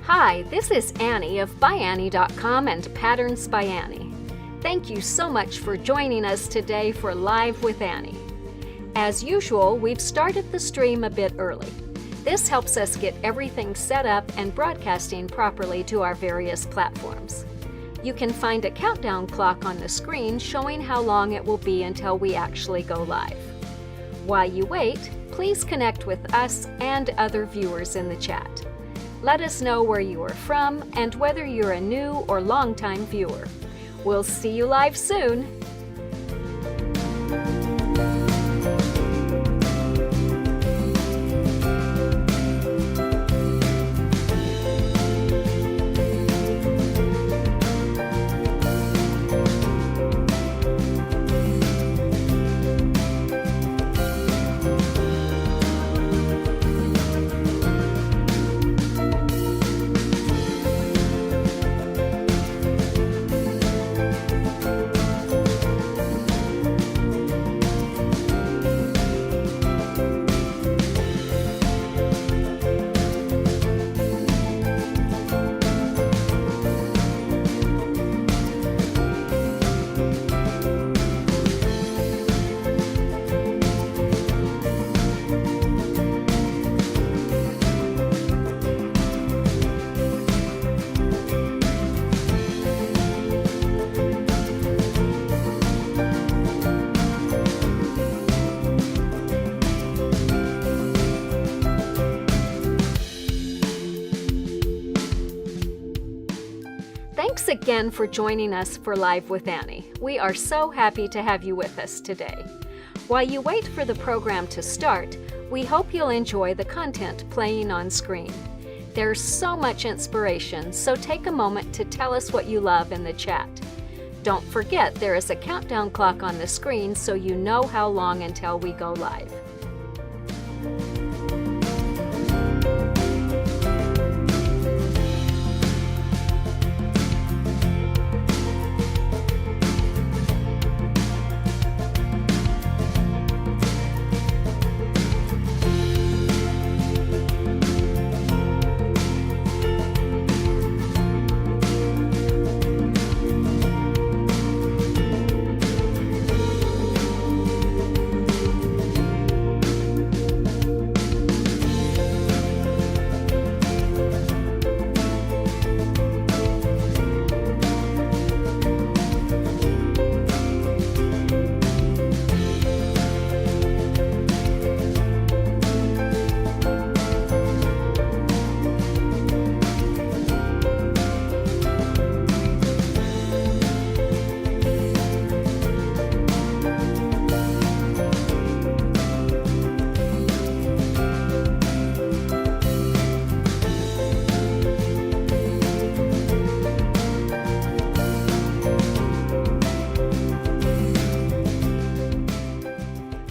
Hi, this is Annie of ByAnnie.com and Patterns by Annie. Thank you so much for joining us today for Live with Annie. As usual, we've started the stream a bit early. This helps us get everything set up and broadcasting properly to our various platforms. You can find a countdown clock on the screen showing how long it will be until we actually go live. While you wait, please connect with us and other viewers in the chat. Let us know where you are from and whether you're a new or longtime viewer. We'll see you live soon! Thanks again for joining us for Live with Annie. We are so happy to have you with us today. While you wait for the program to start, we hope you'll enjoy the content playing on screen. There's so much inspiration, so take a moment to tell us what you love in the chat. Don't forget there is a countdown clock on the screen so you know how long until we go live.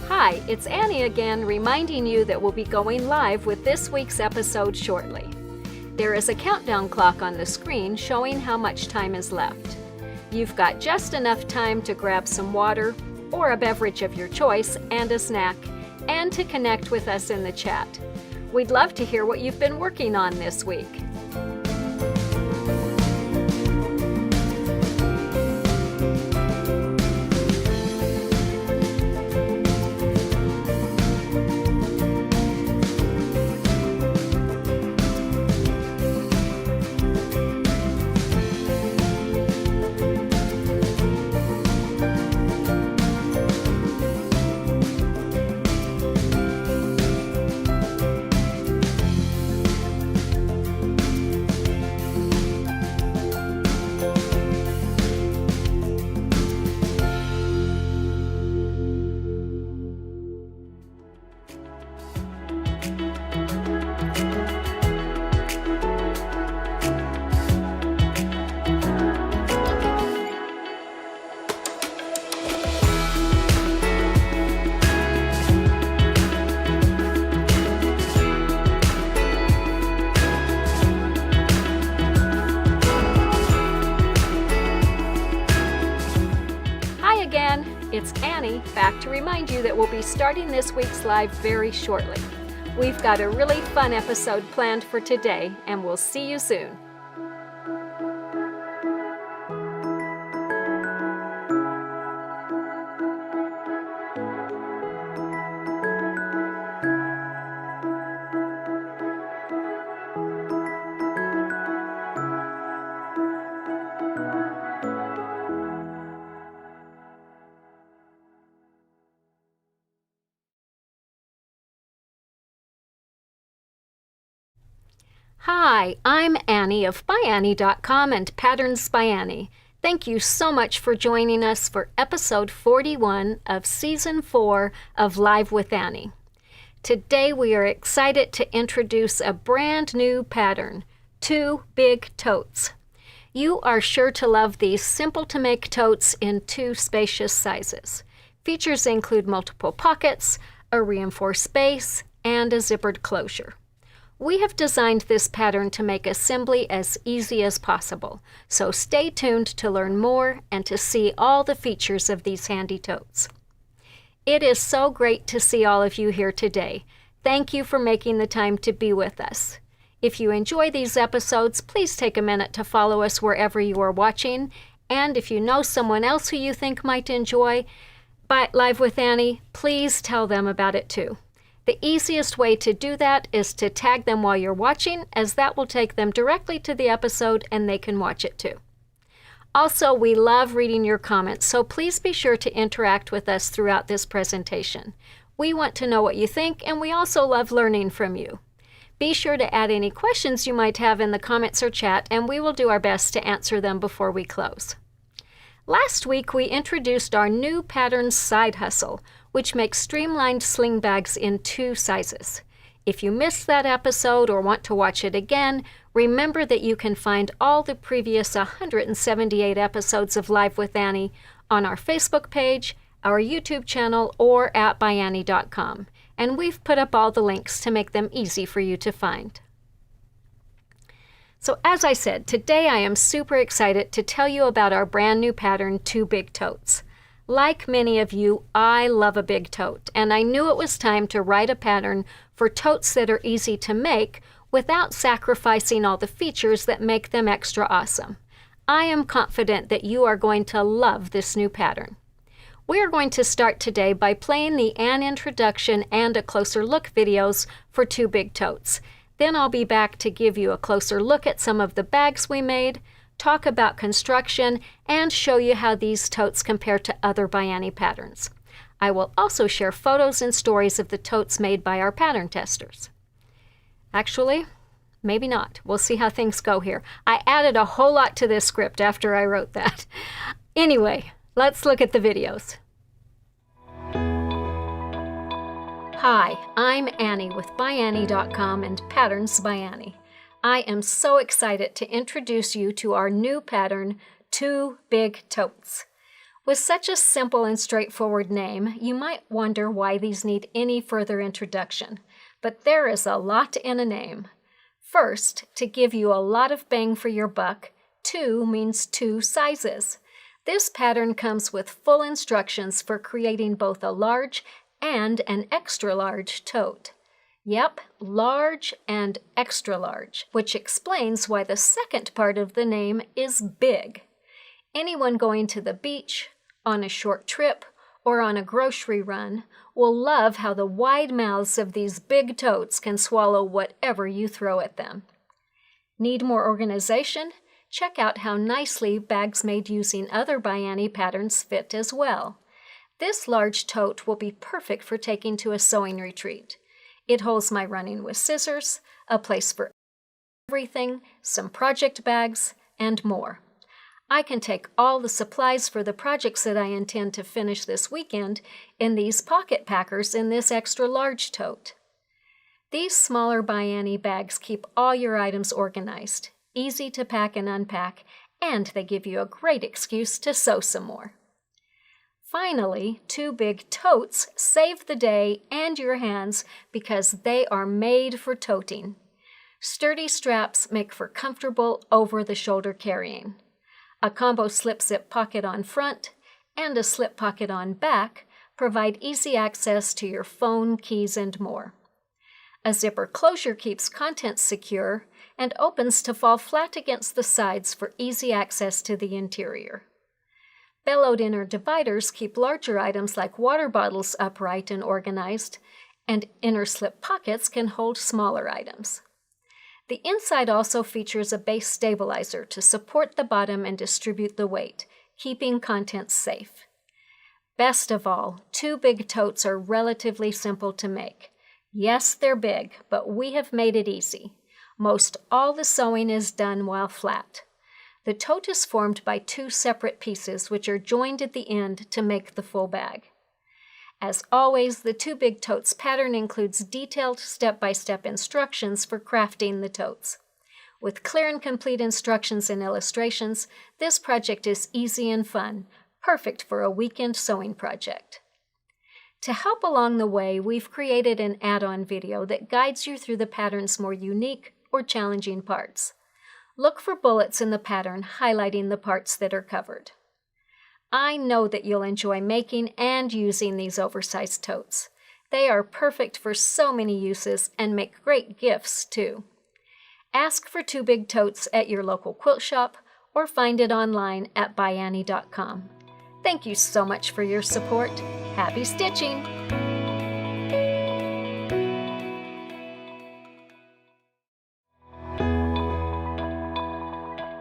Hi, it's Annie again, reminding you that we'll be going live with this week's episode shortly. There is a countdown clock on the screen showing how much time is left. You've got just enough time to grab some water or a beverage of your choice and a snack, and to connect with us in the chat. We'd love to hear what you've been working on this week. It's Annie, back to remind you that we'll be starting this week's live very shortly. We've got a really fun episode planned for today, and we'll see you soon. Hi, I'm Annie of ByAnnie.com and Patterns by Annie. Thank you so much for joining us for episode 41 of season 4 of Live with Annie. Today we are excited to introduce a brand new pattern, 2 Big Totes. You are sure to love these simple to make totes in 2 spacious sizes. Features include multiple pockets, a reinforced base, and a zippered closure. We have designed this pattern to make assembly as easy as possible, so stay tuned to learn more and to see all the features of these handy totes. It is so great to see all of you here today. Thank you for making the time to be with us. If you enjoy these episodes, please take a minute to follow us wherever you are watching, and if you know someone else who you think might enjoy Live with Annie, please tell them about it too. The easiest way to do that is to tag them while you're watching, as that will take them directly to the episode and they can watch it too. Also, we love reading your comments, so please be sure to interact with us throughout this presentation. We want to know what you think, and we also love learning from you. Be sure to add any questions you might have in the comments or chat, and we will do our best to answer them before we close. Last week, we introduced our new pattern Side Hustle, which makes streamlined sling bags in 2 sizes. If you missed that episode or want to watch it again, remember that you can find all the previous 178 episodes of Live with Annie on our Facebook page, our YouTube channel, or at ByAnnie.com. And we've put up all the links to make them easy for you to find. So as I said, today I am super excited to tell you about our brand new pattern, 2 Big Totes. Like many of you, I love a big tote, and I knew it was time to write a pattern for totes that are easy to make without sacrificing all the features that make them extra awesome. I am confident that you are going to love this new pattern. We are going to start today by playing the An Introduction and a Closer Look videos for 2 Big Totes. Then I'll be back to give you a closer look at some of the bags we made, talk about construction, and show you how these totes compare to other ByAnnie patterns. I will also share photos and stories of the totes made by our pattern testers. Actually, maybe not. We'll see how things go here. I added a whole lot to this script after I wrote that. Anyway, let's look at the videos. Hi, I'm Annie with ByAnnie.com and Patterns by Annie. I am so excited to introduce you to our new pattern, 2 Big Totes. With such a simple and straightforward name, you might wonder why these need any further introduction, but there is a lot in a name. First, to give you a lot of bang for your buck, 2 means 2 sizes. This pattern comes with full instructions for creating both a large and an extra large tote. Yep, large and extra large, which explains why the second part of the name is big. Anyone going to the beach, on a short trip, or on a grocery run will love how the wide mouths of these big totes can swallow whatever you throw at them. Need more organization? Check out how nicely bags made using other ByAnnie patterns fit as well. This large tote will be perfect for taking to a sewing retreat. It holds my running with scissors, a place for everything, some project bags, and more. I can take all the supplies for the projects that I intend to finish this weekend in these pocket packers in this extra large tote. These smaller ByAnnie bags keep all your items organized, easy to pack and unpack, and they give you a great excuse to sew some more. Finally, 2 Big Totes save the day and your hands because they are made for toting. Sturdy straps make for comfortable over-the-shoulder carrying. A combo slip-zip pocket on front and a slip pocket on back provide easy access to your phone, keys, and more. A zipper closure keeps contents secure and opens to fall flat against the sides for easy access to the interior. Bellowed inner dividers keep larger items like water bottles upright and organized, and inner slip pockets can hold smaller items. The inside also features a base stabilizer to support the bottom and distribute the weight, keeping contents safe. Best of all, 2 Big Totes are relatively simple to make. Yes, they're big, but we have made it easy. Most all the sewing is done while flat. The tote is formed by 2 separate pieces which are joined at the end to make the full bag. As always, the 2 Big Totes pattern includes detailed step-by-step instructions for crafting the totes. With clear and complete instructions and illustrations, this project is easy and fun, perfect for a weekend sewing project. To help along the way, we've created an add-on video that guides you through the pattern's more unique or challenging parts. Look for bullets in the pattern highlighting the parts that are covered. I know that you'll enjoy making and using these oversized totes. They are perfect for so many uses and make great gifts too. Ask for 2 Big Totes at your local quilt shop or find it online at ByAnnie.com. Thank you so much for your support. Happy stitching!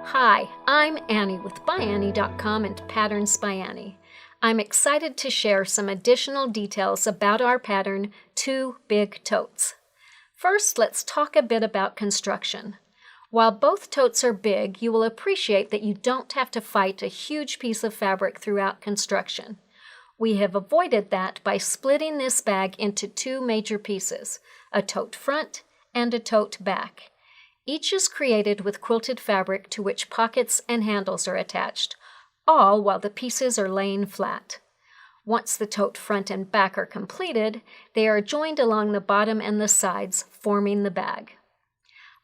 Hi, I'm Annie with ByAnnie.com and Patterns by Annie. I'm excited to share some additional details about our pattern, 2 Big Totes. First, let's talk a bit about construction. While both totes are big, you will appreciate that you don't have to fight a huge piece of fabric throughout construction. We have avoided that by splitting this bag into 2 major pieces, a tote front and a tote back. Each is created with quilted fabric to which pockets and handles are attached, all while the pieces are laying flat. Once the tote front and back are completed, they are joined along the bottom and the sides, forming the bag.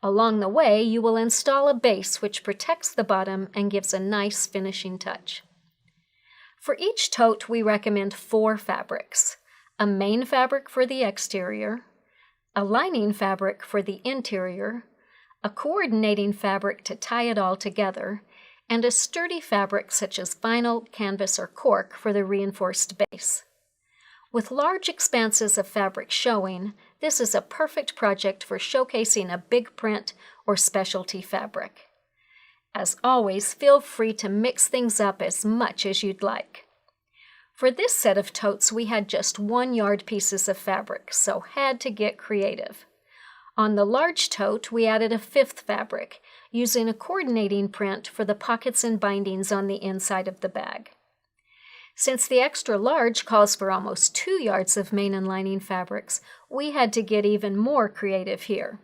Along the way, you will install a base which protects the bottom and gives a nice finishing touch. For each tote, we recommend 4 fabrics: a main fabric for the exterior, a lining fabric for the interior, a coordinating fabric to tie it all together, and a sturdy fabric such as vinyl, canvas, or cork for the reinforced base. With large expanses of fabric showing, this is a perfect project for showcasing a big print or specialty fabric. As always, feel free to mix things up as much as you'd like. For this set of totes, we had just 1-yard pieces of fabric, so had to get creative. On the large tote, we added a 5th fabric, using a coordinating print for the pockets and bindings on the inside of the bag. Since the extra large calls for almost 2 yards of main and lining fabrics, we had to get even more creative here.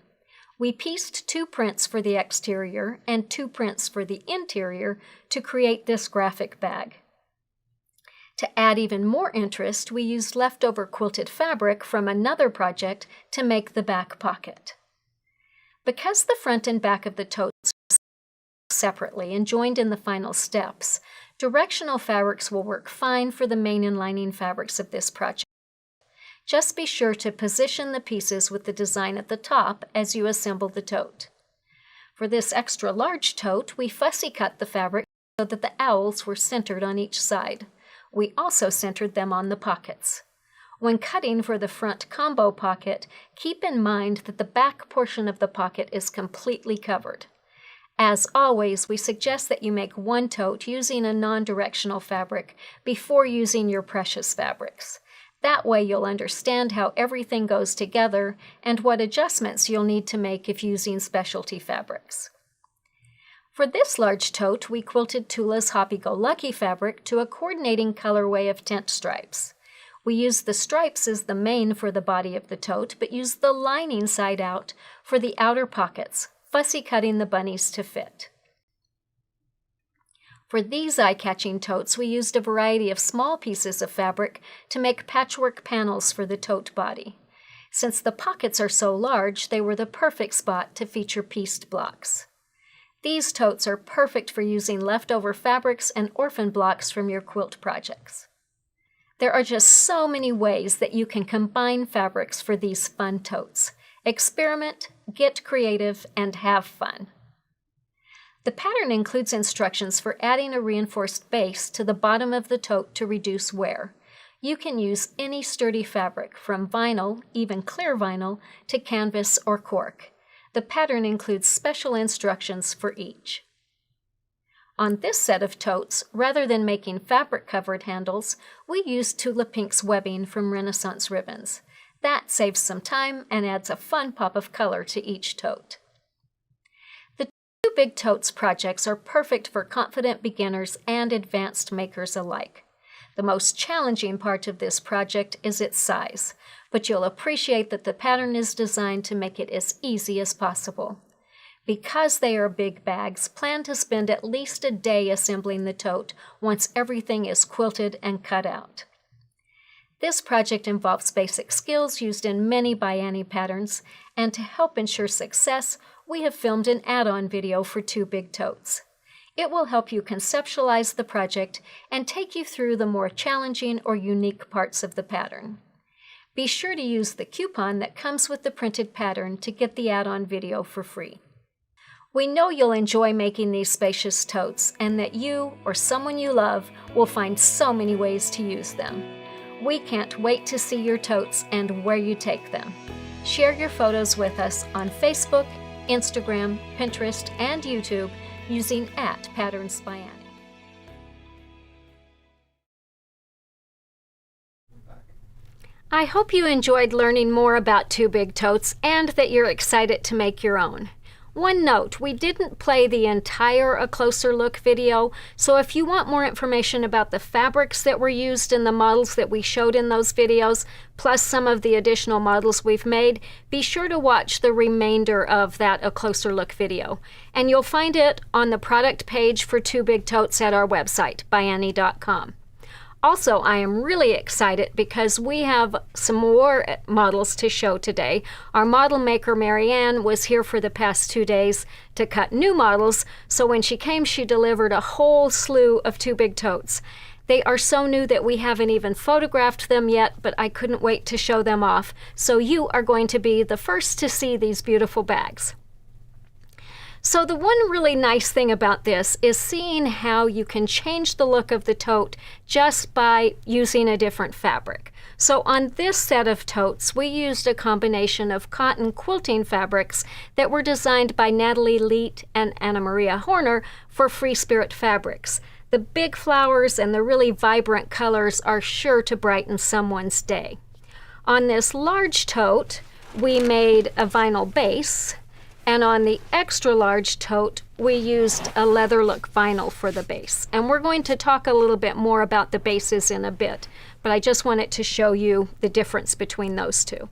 We pieced 2 prints for the exterior and 2 prints for the interior to create this graphic bag. To add even more interest, we used leftover quilted fabric from another project to make the back pocket. Because the front and back of the totes are separately and joined in the final steps, directional fabrics will work fine for the main and lining fabrics of this project. Just be sure to position the pieces with the design at the top as you assemble the tote. For this extra large tote, we fussy cut the fabric so that the owls were centered on each side. We also centered them on the pockets. When cutting for the front combo pocket, keep in mind that the back portion of the pocket is completely covered. As always, we suggest that you make 1 tote using a non-directional fabric before using your precious fabrics. That way you'll understand how everything goes together and what adjustments you'll need to make if using specialty fabrics. For this large tote, we quilted Tula's Happy-Go-Lucky fabric to a coordinating colorway of tent stripes. We used the stripes as the main for the body of the tote, but used the lining side out for the outer pockets, fussy cutting the bunnies to fit. For these eye-catching totes, we used a variety of small pieces of fabric to make patchwork panels for the tote body. Since the pockets are so large, they were the perfect spot to feature pieced blocks. These totes are perfect for using leftover fabrics and orphan blocks from your quilt projects. There are just so many ways that you can combine fabrics for these fun totes. Experiment, get creative, and have fun. The pattern includes instructions for adding a reinforced base to the bottom of the tote to reduce wear. You can use any sturdy fabric, from vinyl, even clear vinyl, to canvas or cork. The pattern includes special instructions for each. On this set of totes, rather than making fabric-covered handles, we used Tula Pink's webbing from Renaissance Ribbons. That saves some time and adds a fun pop of color to each tote. The two Big Totes projects are perfect for confident beginners and advanced makers alike. The most challenging part of this project is its size, but you'll appreciate that the pattern is designed to make it as easy as possible. Because they are big bags, plan to spend at least a day assembling the tote once everything is quilted and cut out. This project involves basic skills used in many ByAnnie patterns, and to help ensure success, we have filmed an add-on video for two Big Totes. It will help you conceptualize the project and take you through the more challenging or unique parts of the pattern. Be sure to use the coupon that comes with the printed pattern to get the add-on video for free. We know you'll enjoy making these spacious totes and that you or someone you love will find so many ways to use them. We can't wait to see your totes and where you take them. Share your photos with us on Facebook, Instagram, Pinterest, and YouTube using @PatternsByAnnie. I hope you enjoyed learning more about two Big Totes and that you're excited to make your own. One note, we didn't play the entire A Closer Look video, so if you want more information about the fabrics that were used in the models that we showed in those videos, plus some of the additional models we've made, be sure to watch the remainder of that A Closer Look video. And you'll find it on the product page for two Big Totes at our website, ByAnnie.com. Also, I am really excited because we have some more models to show today. Our model maker, Marianne, was here for the past 2 days to cut new models, so when she came, she delivered a whole slew of two Big Totes. They are so new that we haven't even photographed them yet, but I couldn't wait to show them off. So you are going to be the first to see these beautiful bags. So the one really nice thing about this is seeing how you can change the look of the tote just by using a different fabric. So on this set of totes, we used a combination of cotton quilting fabrics that were designed by Natalie Leet and Anna Maria Horner for Free Spirit Fabrics. The big flowers and the really vibrant colors are sure to brighten someone's day. On this large tote, we made a vinyl base. And on the extra large tote, we used a leather look vinyl for the base. And we're going to talk a little bit more about the bases in a bit, but I just wanted to show you the difference between those two.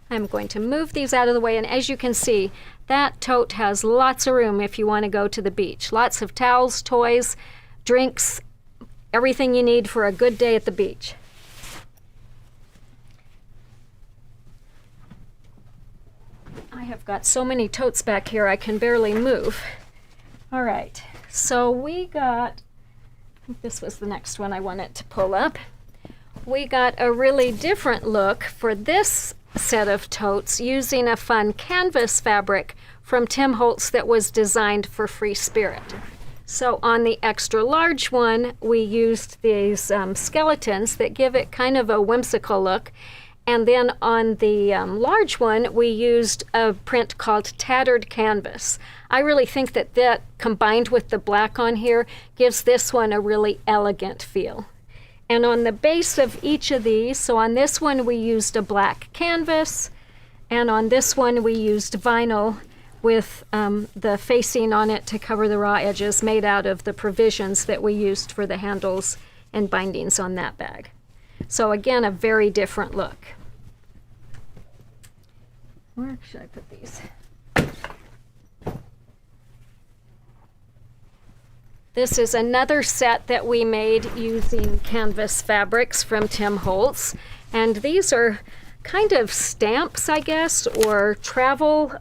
I'm going to move these out of the way, and as you can see, that tote has lots of room if you want to go to the beach. Lots of towels, toys, drinks, everything you need for a good day at the beach. I have got so many totes back here I can barely move. All right, so we got, I think this was the next one I wanted to pull up. We got a really different look for this set of totes using a fun canvas fabric from Tim Holtz that was designed for Free Spirit. So on the extra large one, we used these skeletons that give it kind of a whimsical look. And then on the large one, we used a print called Tattered Canvas. I really think that that, combined with the black on here, gives this one a really elegant feel. And on the base of each of these, so on this one we used a black canvas, and on this one we used vinyl with the facing on it to cover the raw edges made out of the provisions that we used for the handles and bindings on that bag. So again, a very different look. Where should I put these? This is another set that we made using canvas fabrics from Tim Holtz. And these are kind of stamps, I guess, or travel.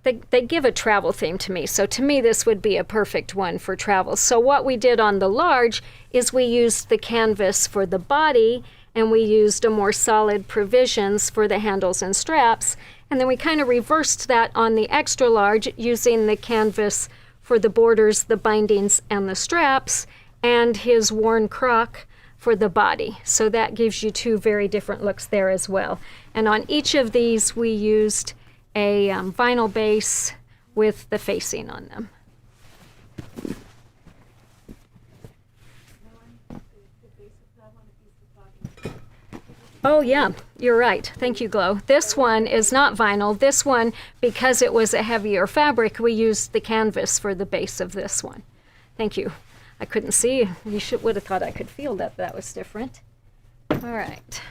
They give a travel theme to me. So to me, this would be a perfect one for travel. So what we did on the large is we used the canvas for the body and we used a more solid provisions for the handles and straps. And then we kind of reversed that on the extra large using the canvas for the borders, the bindings, and the straps, and his worn crock for the body. So that gives you two very different looks there as well. And on each of these, we used a vinyl base with the facing on them. Oh yeah, you're right. Thank you, Glow. This one is not vinyl. This one, because it was a heavier fabric, we used the canvas for the base of this one. Thank you. I couldn't see. You would have thought I could feel that that was different. All right.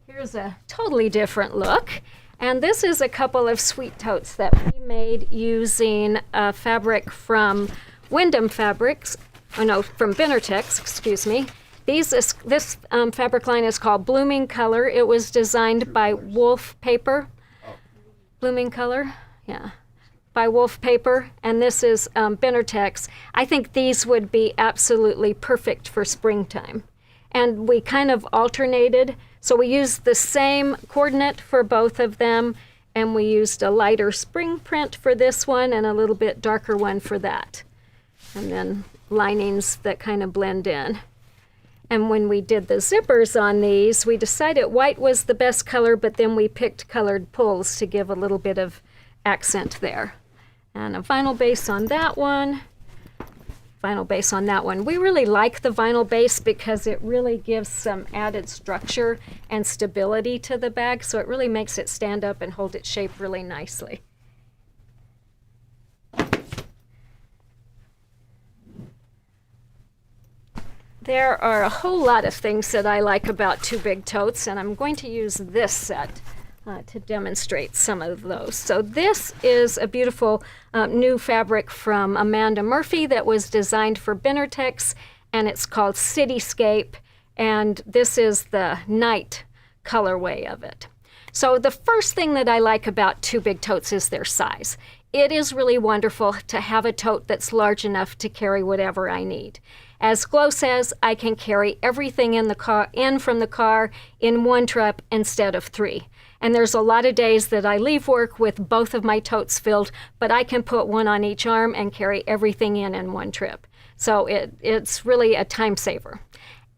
Here's a totally different look. And this is a couple of sweet totes that we made using fabric from Wyndham Fabrics. Oh no, from Binnertex, excuse me. This fabric line is called Blooming Color. It was designed by Wolf Paper. Blooming Color, yeah, by Wolf Paper. And this is Binnertex. I think these would be absolutely perfect for springtime. And we kind of alternated. So we used the same coordinate for both of them. And we used a lighter spring print for this one and a little bit darker one for that. And then linings that kind of blend in. And when we did the zippers on these, we decided white was the best color, but then we picked colored pulls to give a little bit of accent there. And a vinyl base on that one. Vinyl base on that one. We really like the vinyl base because it really gives some added structure and stability to the bag, so it really makes it stand up and hold its shape really nicely. There are a whole lot of things that I like about Two Big Totes, and I'm going to use this set to demonstrate some of those. So this is a beautiful new fabric from Amanda Murphy that was designed for Binnertex, and it's called Cityscape, and this is the night colorway of it. So the first thing that I like about Two Big Totes is their size. It is really wonderful to have a tote that's large enough to carry whatever I need. As Glow says, I can carry everything in from the car in one trip instead of three. And there's a lot of days that I leave work with both of my totes filled, but I can put one on each arm and carry everything in one trip. So it's really a time saver.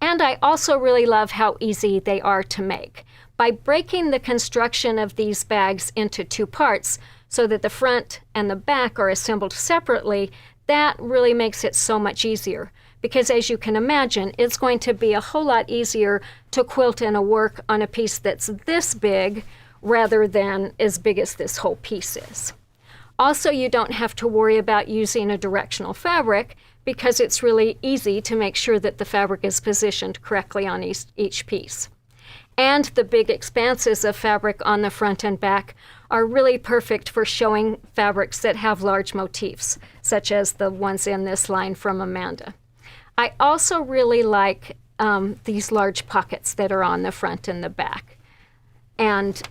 And I also really love how easy they are to make. By breaking the construction of these bags into two parts so that the front and the back are assembled separately, that really makes it so much easier. Because as you can imagine, it's going to be a whole lot easier to quilt in a work on a piece that's this big rather than as big as this whole piece is. Also, you don't have to worry about using a directional fabric because it's really easy to make sure that the fabric is positioned correctly on each piece. And the big expanses of fabric on the front and back are really perfect for showing fabrics that have large motifs, such as the ones in this line from Amanda. I also really like these large pockets that are on the front and the back. And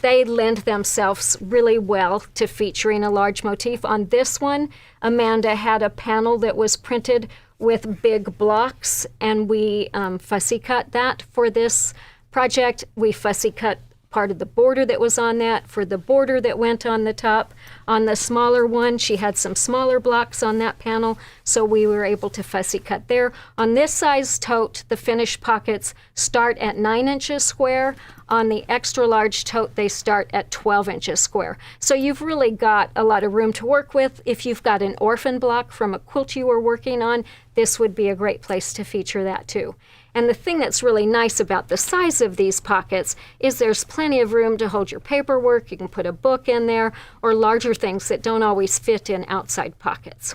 they lend themselves really well to featuring a large motif. On this one, Amanda had a panel that was printed with big blocks, and we fussy cut that for this project. We fussy cut part of the border that was on that for the border that went on the top. On the smaller one, she had some smaller blocks on that panel, so we were able to fussy cut there. On this size tote, the finished pockets start at 9 inches square. On the extra large tote, they start at 12 inches square. So you've really got a lot of room to work with. If you've got an orphan block from a quilt you were working on, this would be a great place to feature that too. And the thing that's really nice about the size of these pockets is there's plenty of room to hold your paperwork. You can put a book in there or larger things that don't always fit in outside pockets.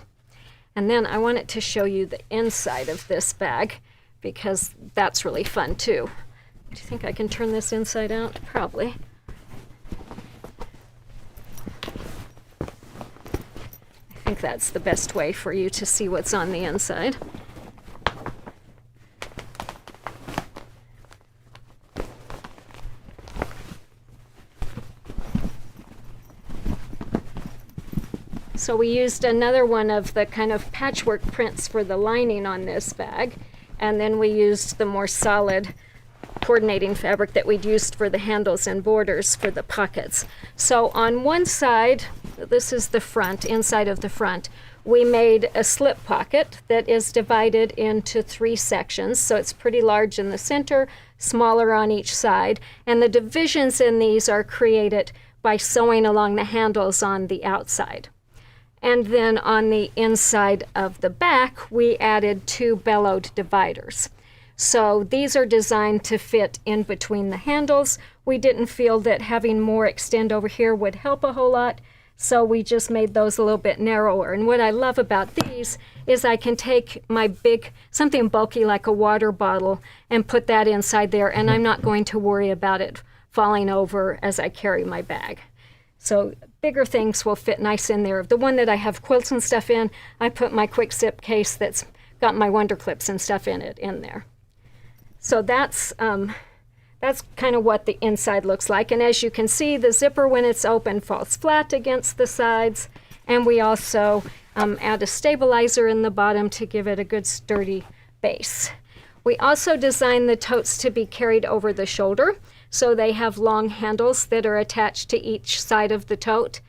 And then I wanted to show you the inside of this bag because that's really fun too. Do you think I can turn this inside out? Probably. I think that's the best way for you to see what's on the inside. So we used another one of the kind of patchwork prints for the lining on this bag, and then we used the more solid coordinating fabric that we'd used for the handles and borders for the pockets. So on one side, this is the front, inside of the front, we made a slip pocket that is divided into 3 sections. So it's pretty large in the center, smaller on each side, and the divisions in these are created by sewing along the handles on the outside. And then on the inside of the back, we added 2 bellowed dividers. So these are designed to fit in between the handles. We didn't feel that having more extend over here would help a whole lot, so we just made those a little bit narrower. And what I love about these is I can take my big, something bulky like a water bottle, and put that inside there, and I'm not going to worry about it falling over as I carry my bag. So bigger things will fit nice in there. The one that I have quilts and stuff in, I put my quick zip case that's got my wonder clips and stuff in it in there. So that's kind of what the inside looks like. And as you can see, the zipper, when it's open, falls flat against the sides. And we also add a stabilizer in the bottom to give it a good sturdy base. We also designed the totes to be carried over the shoulder. So they have long handles that are attached to each side of the tote.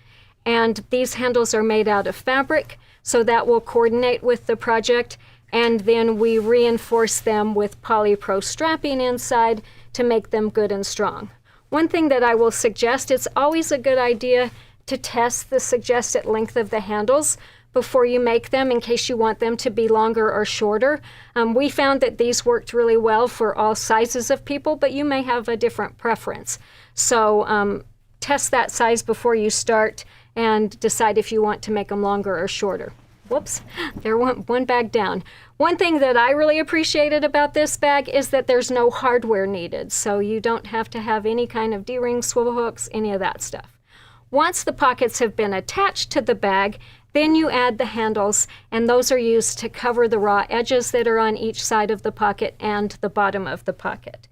And these handles are made out of fabric, so that will coordinate with the project. And then we reinforce them with polypro strapping inside to make them good and strong. One thing that I will suggest, it's always a good idea to test the suggested length of the handles before you make them, in case you want them to be longer or shorter. We found that these worked really well for all sizes of people, but you may have a different preference. So test that size before you start and decide if you want to make them longer or shorter. Whoops, there went one bag down. One thing that I really appreciated about this bag is that there's no hardware needed, so you don't have to have any kind of D-rings, swivel hooks, any of that stuff. Once the pockets have been attached to the bag, then you add the handles, and those are used to cover the raw edges that are on each side of the pocket and the bottom of the pocket.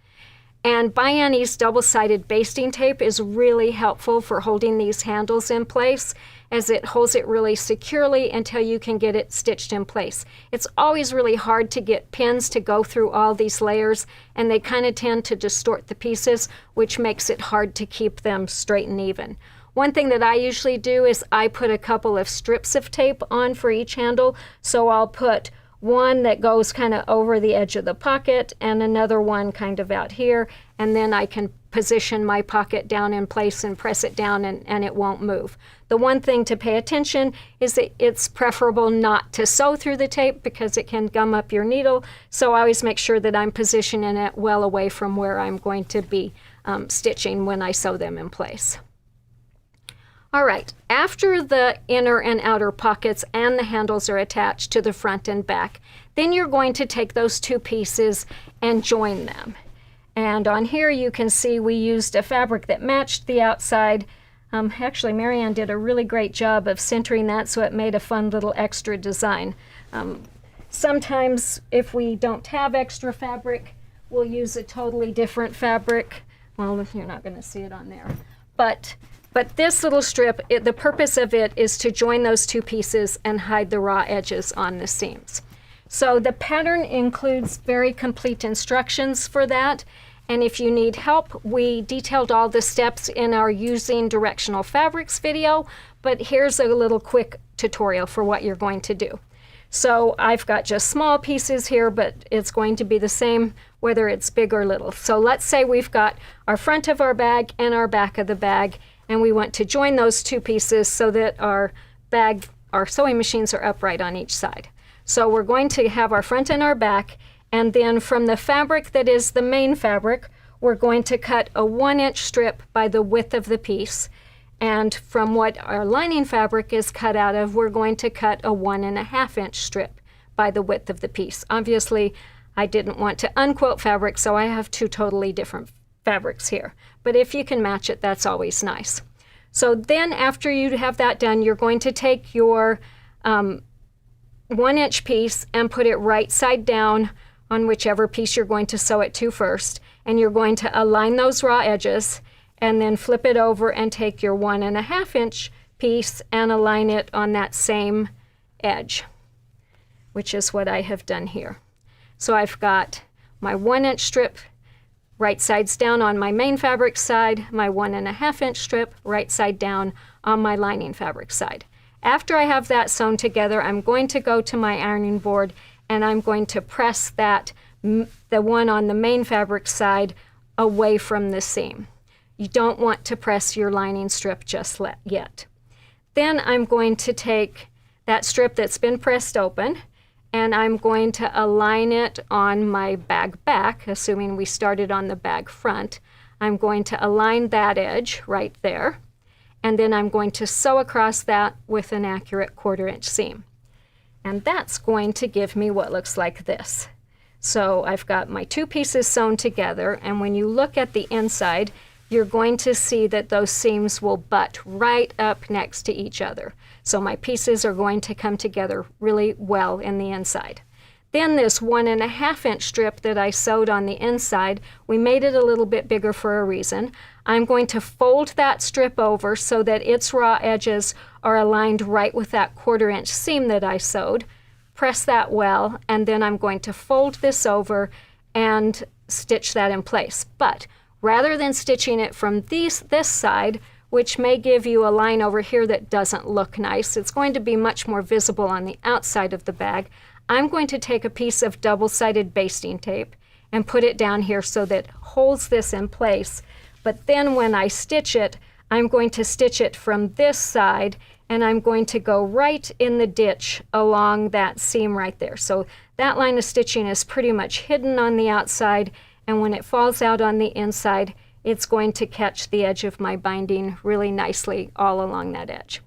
And ByAnnie's double-sided basting tape is really helpful for holding these handles in place, as it holds it really securely until you can get it stitched in place. It's always really hard to get pins to go through all these layers, and they kind of tend to distort the pieces, which makes it hard to keep them straight and even. One thing that I usually do is I put a couple of strips of tape on for each handle, so I'll put one that goes kind of over the edge of the pocket and another one kind of out here, and then I can position my pocket down in place and press it down, and it won't move. The one thing to pay attention is that it's preferable not to sew through the tape because it can gum up your needle, so I always make sure that I'm positioning it well away from where I'm going to be stitching when I sew them in place. All right, after the inner and outer pockets and the handles are attached to the front and back, then you're going to take those 2 pieces and join them. And on here you can see we used a fabric that matched the outside. Actually, Marianne did a really great job of centering that, so it made a fun little extra design. Sometimes if we don't have extra fabric, we'll use a totally different fabric. Well, you're not going to see it on there. But this little strip, the purpose of it is to join those 2 pieces and hide the raw edges on the seams. So the pattern includes very complete instructions for that. And if you need help, we detailed all the steps in our Using Directional Fabrics video, but here's a little quick tutorial for what you're going to do. So I've got just small pieces here, but it's going to be the same whether it's big or little. So let's say we've got our front of our bag and our back of the bag, and we want to join those 2 pieces so that our sewing machines are upright on each side. So we're going to have our front and our back, and then from the fabric that is the main fabric, we're going to cut a 1-inch strip by the width of the piece. And from what our lining fabric is cut out of, we're going to cut a 1.5-inch strip by the width of the piece. Obviously, I didn't want to unquilt fabric, so I have 2 totally different fabrics here. But if you can match it, that's always nice. So then after you have that done, you're going to take your 1-inch piece and put it right side down on whichever piece you're going to sew it to first. And you're going to align those raw edges and then flip it over and take your 1.5-inch piece and align it on that same edge, which is what I have done here. So I've got my 1-inch strip right sides down on my main fabric side, my 1.5-inch strip right side down on my lining fabric side. After I have that sewn together, I'm going to go to my ironing board and I'm going to press that, the one on the main fabric side, away from the seam. You don't want to press your lining strip just yet. Then I'm going to take that strip that's been pressed open and I'm going to align it on my bag back, assuming we started on the bag front. I'm going to align that edge right there, and then I'm going to sew across that with an accurate 1/4-inch seam. And that's going to give me what looks like this. So I've got my 2 pieces sewn together, and when you look at the inside, you're going to see that those seams will butt right up next to each other. So my pieces are going to come together really well in the inside. Then this 1.5-inch strip that I sewed on the inside, we made it a little bit bigger for a reason. I'm going to fold that strip over so that its raw edges are aligned right with that 1/4-inch seam that I sewed. Press that well, and then I'm going to fold this over and stitch that in place. But rather than stitching it from this side, which may give you a line over here that doesn't look nice, it's going to be much more visible on the outside of the bag, I'm going to take a piece of double-sided basting tape and put it down here so that it holds this in place. But then when I stitch it, I'm going to stitch it from this side, and I'm going to go right in the ditch along that seam right there. So that line of stitching is pretty much hidden on the outside, and when it falls out on the inside, it's going to catch the edge of my binding really nicely all along that edge.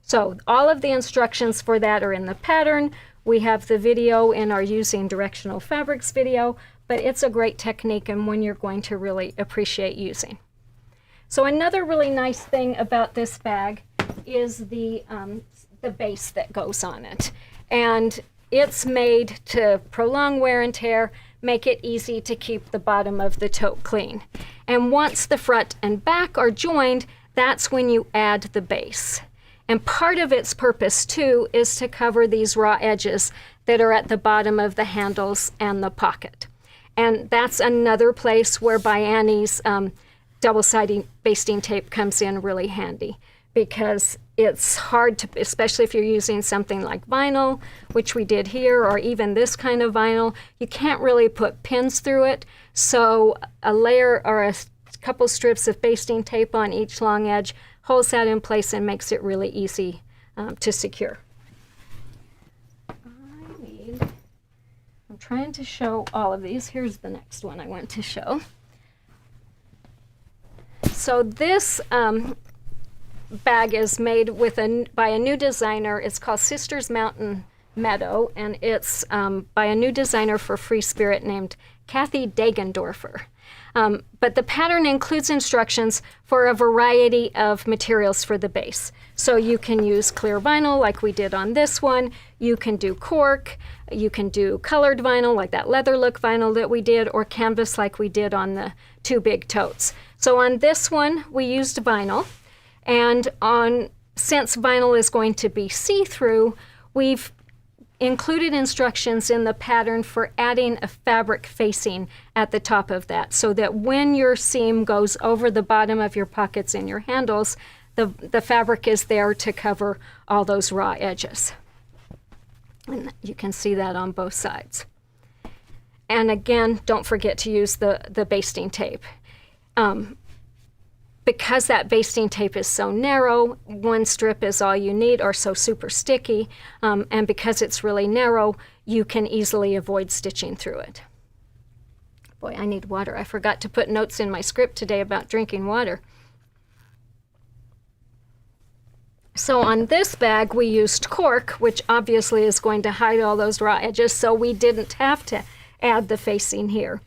So all of the instructions for that are in the pattern. We have the video in our Using Directional Fabrics video, but it's a great technique and one you're going to really appreciate using. So another really nice thing about this bag is the base that goes on it. And it's made to prolong wear and tear, make it easy to keep the bottom of the tote clean. And once the front and back are joined, that's when you add the base. And part of its purpose too is to cover these raw edges that are at the bottom of the handles and the pocket. And that's another place where ByAnnie's double-sided basting tape comes in really handy, because it's hard to, especially if you're using something like vinyl, which we did here, or even this kind of vinyl, you can't really put pins through it. So a layer or a couple strips of basting tape on each long edge holds that in place and makes it really easy to secure. I'm trying to show all of these. Here's the next one I want to show. So this bag is made by a new designer. It's called Sisters Mountain Meadow, and it's by a new designer for Free Spirit named Kathy Dagendorfer. But the pattern includes instructions for a variety of materials for the base. So you can use clear vinyl like we did on this one. You can do cork. You can do colored vinyl like that leather look vinyl that we did, or canvas like we did on the 2 Big Totes. So on this one, we used vinyl. And since vinyl is going to be see-through, we've included instructions in the pattern for adding a fabric facing at the top of that, so that when your seam goes over the bottom of your pockets and your handles, the fabric is there to cover all those raw edges. And you can see that on both sides. And again, don't forget to use the basting tape. Because that basting tape is so narrow, 1 strip is all you need, or so super sticky, and because it's really narrow, you can easily avoid stitching through it. Boy, I need water. I forgot to put notes in my script today about drinking water. So on this bag, we used cork, which obviously is going to hide all those raw edges, so we didn't have to add the facing here.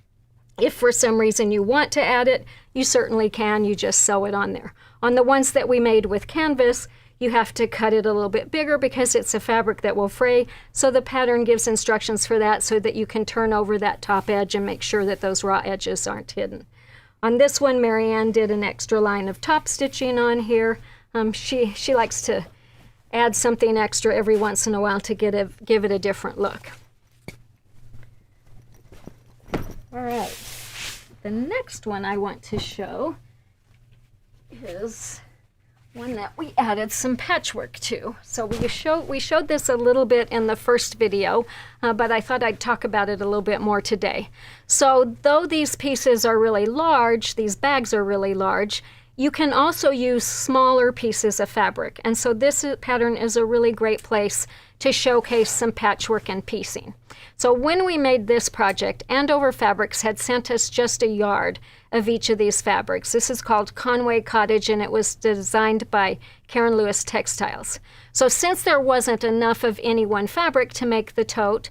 If for some reason you want to add it, you certainly can. You just sew it on there. On the ones that we made with canvas, you have to cut it a little bit bigger because it's a fabric that will fray. So the pattern gives instructions for that so that you can turn over that top edge and make sure that those raw edges aren't hidden. On this one, Marianne did an extra line of top stitching on here. She likes to add something extra every once in a while to give it a different look. All right, the next one I want to show is one that we added some patchwork to. So we showed this a little bit in the first video, but I thought I'd talk about it a little bit more today. So though these pieces are really large, these bags are really large, you can also use smaller pieces of fabric. And so this pattern is a really great place to showcase some patchwork and piecing. So when we made this project, Andover Fabrics had sent us just a yard of each of these fabrics. This is called Conway Cottage, and it was designed by Karen Lewis Textiles. So since there wasn't enough of any one fabric to make the tote,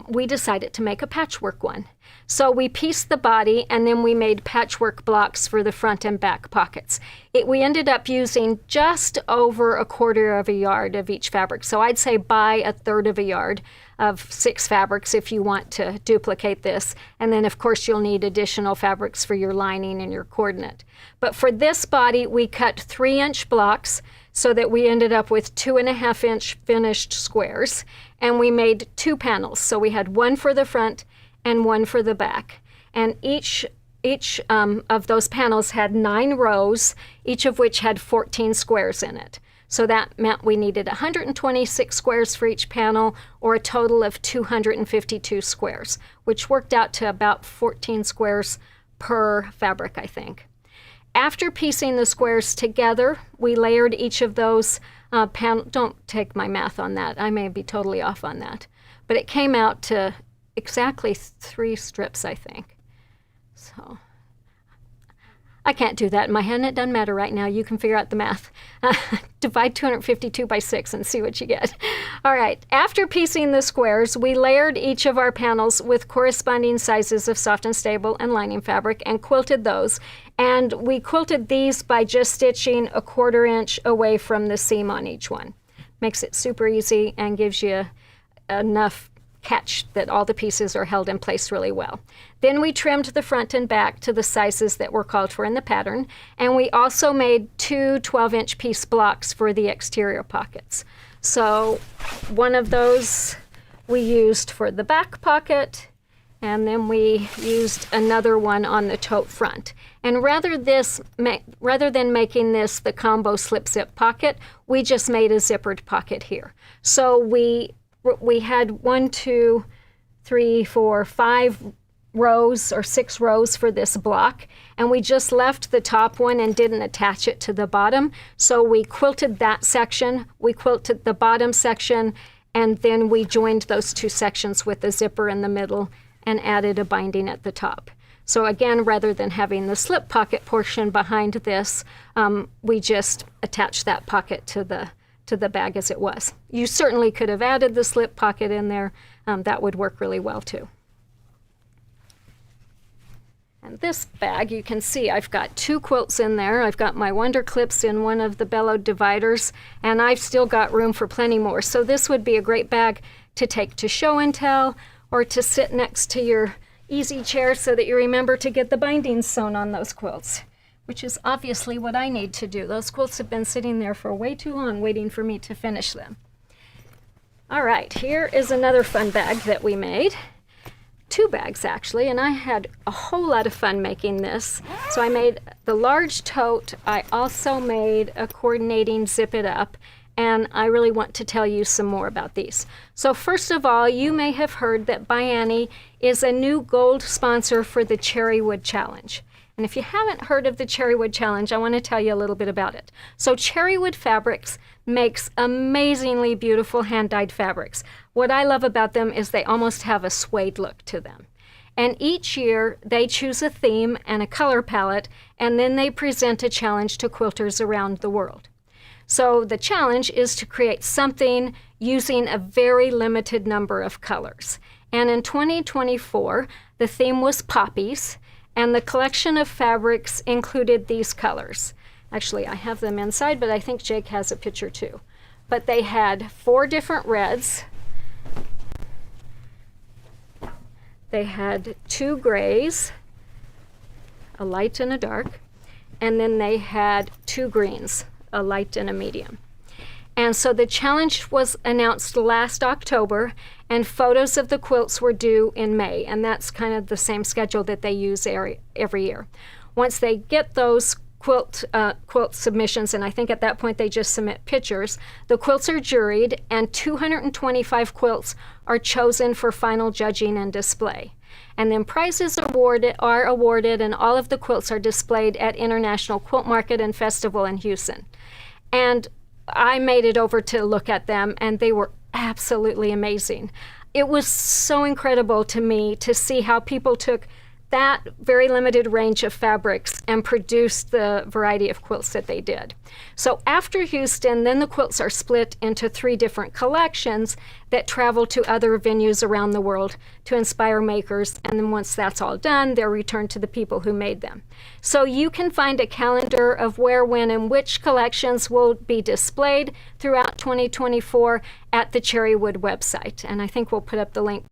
we decided to make a patchwork one. So we pieced the body, and then we made patchwork blocks for the front and back pockets. We ended up using just over 1/4 of a yard of each fabric. So I'd say buy 1/3 of a yard of 6 fabrics if you want to duplicate this. And then of course you'll need additional fabrics for your lining and your coordinate. But for this body, we cut 3-inch blocks so that we ended up with 2.5-inch finished squares. And we made 2 panels. So we had one for the front and one for the back. And each of those panels had 9 rows, each of which had 14 squares in it. So that meant we needed 126 squares for each panel, or a total of 252 squares, which worked out to about 14 squares per fabric, I think. After piecing the squares together, we layered each of those panels. Don't take my math on that. I may be totally off on that. But it came out to exactly 3 strips, I think. So I can't do that in my head, and it doesn't matter right now. You can figure out the math. Divide 252 by 6 and see what you get. All right, after piecing the squares, we layered each of our panels with corresponding sizes of soft and stable and lining fabric and quilted those. And we quilted these by just stitching 1/4 inch away from the seam on each one. Makes it super easy and gives you enough catch that all the pieces are held in place really well. Then we trimmed the front and back to the sizes that were called for in the pattern, and we also made 2 12-inch piece blocks for the exterior pockets. So one of those we used for the back pocket, and then we used another one on the tote front. And rather than making this the combo slip zip pocket, we just made a zippered pocket here. So we had 1, 2, 3, 4, 5 rows or 6 rows for this block, and we just left the top one and didn't attach it to the bottom. So we quilted that section, we quilted the bottom section, and then we joined those 2 sections with a zipper in the middle and added a binding at the top. So again, rather than having the slip pocket portion behind this, we just attached that pocket to the bag as it was. You certainly could have added the slip pocket in there. That would work really well too. And this bag, you can see I've got 2 quilts in there. I've got my Wonder Clips in one of the bellowed dividers, and I've still got room for plenty more. So this would be a great bag to take to show and tell, or to sit next to your easy chair so that you remember to get the bindings sewn on those quilts, which is obviously what I need to do. Those quilts have been sitting there for way too long waiting for me to finish them. All right, here is another fun bag that we made. 2 bags actually, and I had a whole lot of fun making this. So I made the large tote. I also made a coordinating zip it up, and I really want to tell you some more about these. So first of all, you may have heard that ByAnnie is a new gold sponsor for the Cherrywood Challenge. And if you haven't heard of the Cherrywood Challenge, I want to tell you a little bit about it. So Cherrywood Fabrics makes amazingly beautiful hand-dyed fabrics. What I love about them is they almost have a suede look to them. And each year they choose a theme and a color palette, and then they present a challenge to quilters around the world. So the challenge is to create something using a very limited number of colors. And in 2024, the theme was poppies, and the collection of fabrics included these colors. Actually, I have them inside, but I think Jake has a picture too. But they had 4 different reds. They had 2 grays, a light and a dark, and then they had 2 greens, a light and a medium. And so the challenge was announced last October, and photos of the quilts were due in May, and that's kind of the same schedule that they use every year. Once they get those quilt submissions, and I think at that point they just submit pictures, the quilts are juried, and 225 quilts are chosen for final judging and display. And then prizes are awarded, and all of the quilts are displayed at International Quilt Market and Festival in Houston. And I made it over to look at them, and they were absolutely amazing. It was so incredible to me to see how people took that very limited range of fabrics and produced the variety of quilts that they did. So after Houston, then the quilts are split into 3 different collections that travel to other venues around the world to inspire makers, and then once that's all done, they're returned to the people who made them. So you can find a calendar of where, when, and which collections will be displayed throughout 2024 at the Cherrywood website, and I think we'll put up the link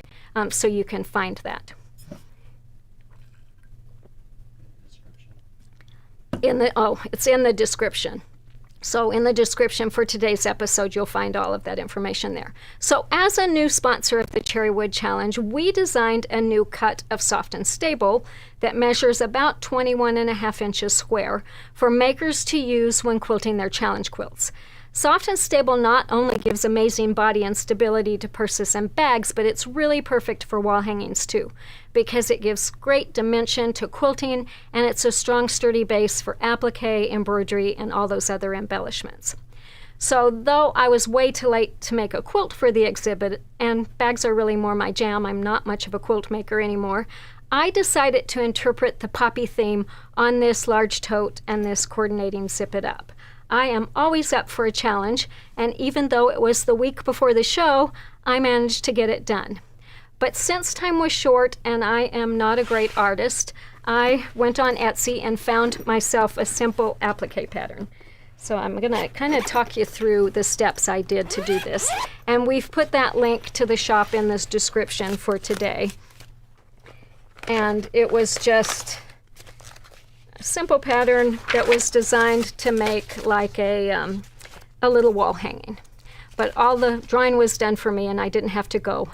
so you can find that. It's in the description. So in the description for today's episode, you'll find all of that information there. So as a new sponsor of the Cherrywood Challenge, we designed a new cut of Soft and Stable that measures about 21.5 inches square for makers to use when quilting their challenge quilts. Soft and Stable not only gives amazing body and stability to purses and bags, but it's really perfect for wall hangings too, because it gives great dimension to quilting, and it's a strong, sturdy base for applique, embroidery, and all those other embellishments. So though I was way too late to make a quilt for the exhibit, and bags are really more my jam, I'm not much of a quilt maker anymore, I decided to interpret the poppy theme on this large tote and this coordinating Zip It Up. I am always up for a challenge, and even though it was the week before the show, I managed to get it done. But since time was short and I am not a great artist, I went on Etsy and found myself a simple applique pattern. So I'm going to kind of talk you through the steps I did to do this. And we've put that link to the shop in this description for today. And it was just a simple pattern that was designed to make like a little wall hanging. But all the drawing was done for me, and I didn't have to go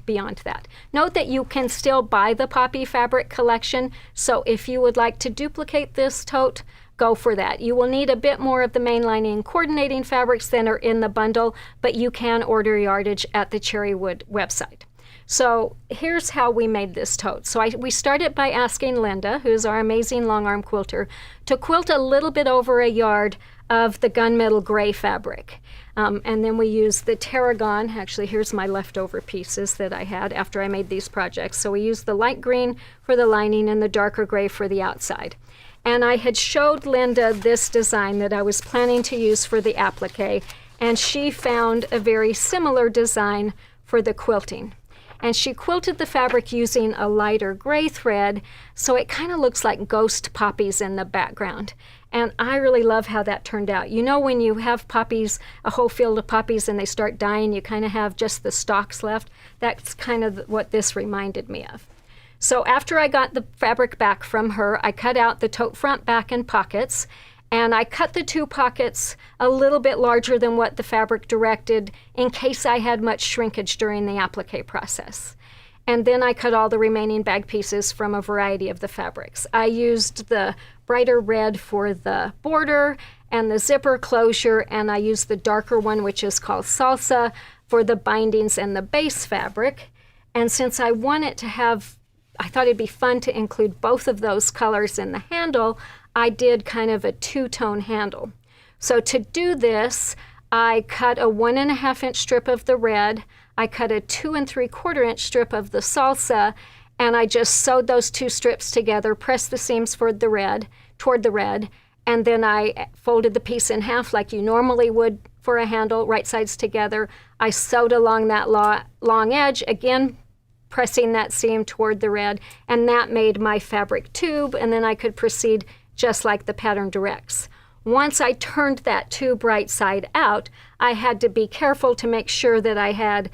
beyond that. Note that you can still buy the poppy fabric collection, so if you would like to duplicate this tote, go for that. You will need a bit more of the main lining and coordinating fabrics than are in the bundle, but you can order yardage at the Cherrywood website. So here's how we made this tote. So we started by asking Linda, who's our amazing long arm quilter, to quilt a little bit over a yard of the gunmetal gray fabric. And then we used the tarragon. Actually, here's my leftover pieces that I had after I made these projects. So we used the light green for the lining and the darker gray for the outside. And I had showed Linda this design that I was planning to use for the applique, and she found a very similar design for the quilting. And she quilted the fabric using a lighter gray thread, so it kind of looks like ghost poppies in the background. And I really love how that turned out. You know, when you have poppies, a whole field of poppies, and they start dying, you kind of have just the stalks left. That's kind of what this reminded me of. So after I got the fabric back from her, I cut out the tote front, back, and pockets. And I cut the 2 pockets a little bit larger than what the fabric directed in case I had much shrinkage during the applique process. And then I cut all the remaining bag pieces from a variety of the fabrics. I used the brighter red for the border and the zipper closure, and I used the darker one, which is called salsa, for the bindings and the base fabric. And since I wanted to have, I thought it'd be fun to include both of those colors in the handle, I did kind of a 2-tone handle. So to do this, I cut a 1.5 inch strip of the red, I cut a 2 3/4 inch strip of the salsa, and I just sewed those 2 strips together, pressed the seams toward the red, and then I folded the piece in half like you normally would for a handle, right sides together. I sewed along that long edge, again pressing that seam toward the red, and that made my fabric tube, and then I could proceed just like the pattern directs. Once I turned that tube right side out, I had to be careful to make sure that I had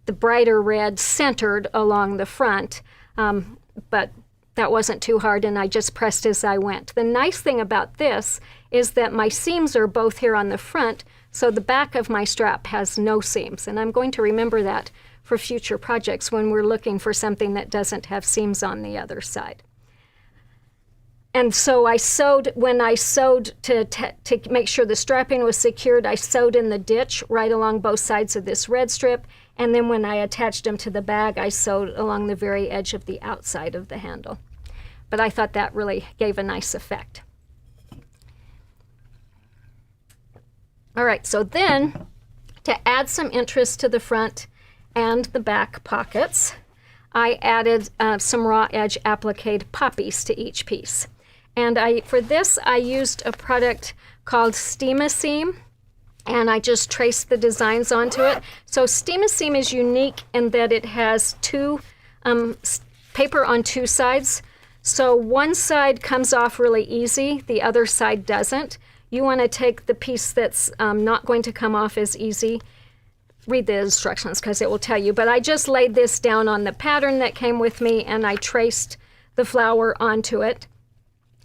the brighter red centered along the front, but that wasn't too hard, and I just pressed as I went. The nice thing about this is that my seams are both here on the front, so the back of my strap has no seams, and I'm going to remember that for future projects when we're looking for something that doesn't have seams on the other side. And so I sewed, when I sewed to make sure the strapping was secured, I sewed in the ditch right along both sides of this red strip, and then when I attached them to the bag, I sewed along the very edge of the outside of the handle. But I thought that really gave a nice effect. All right, so then to add some interest to the front and the back pockets, I added some raw edge applique poppies to each piece. And for this, I used a product called Steam-A-Seam, and I just traced the designs onto it. So Steam-A-Seam is unique in that it has two paper on two sides. So one side comes off really easy, the other side doesn't. You want to take the piece that's not going to come off as easy. Read the instructions because it will tell you. But I just laid this down on the pattern that came with me, and I traced the flower onto it.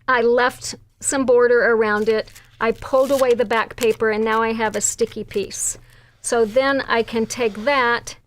I left some border around it. I pulled away the back paper, and now I have a sticky piece. So then I can take that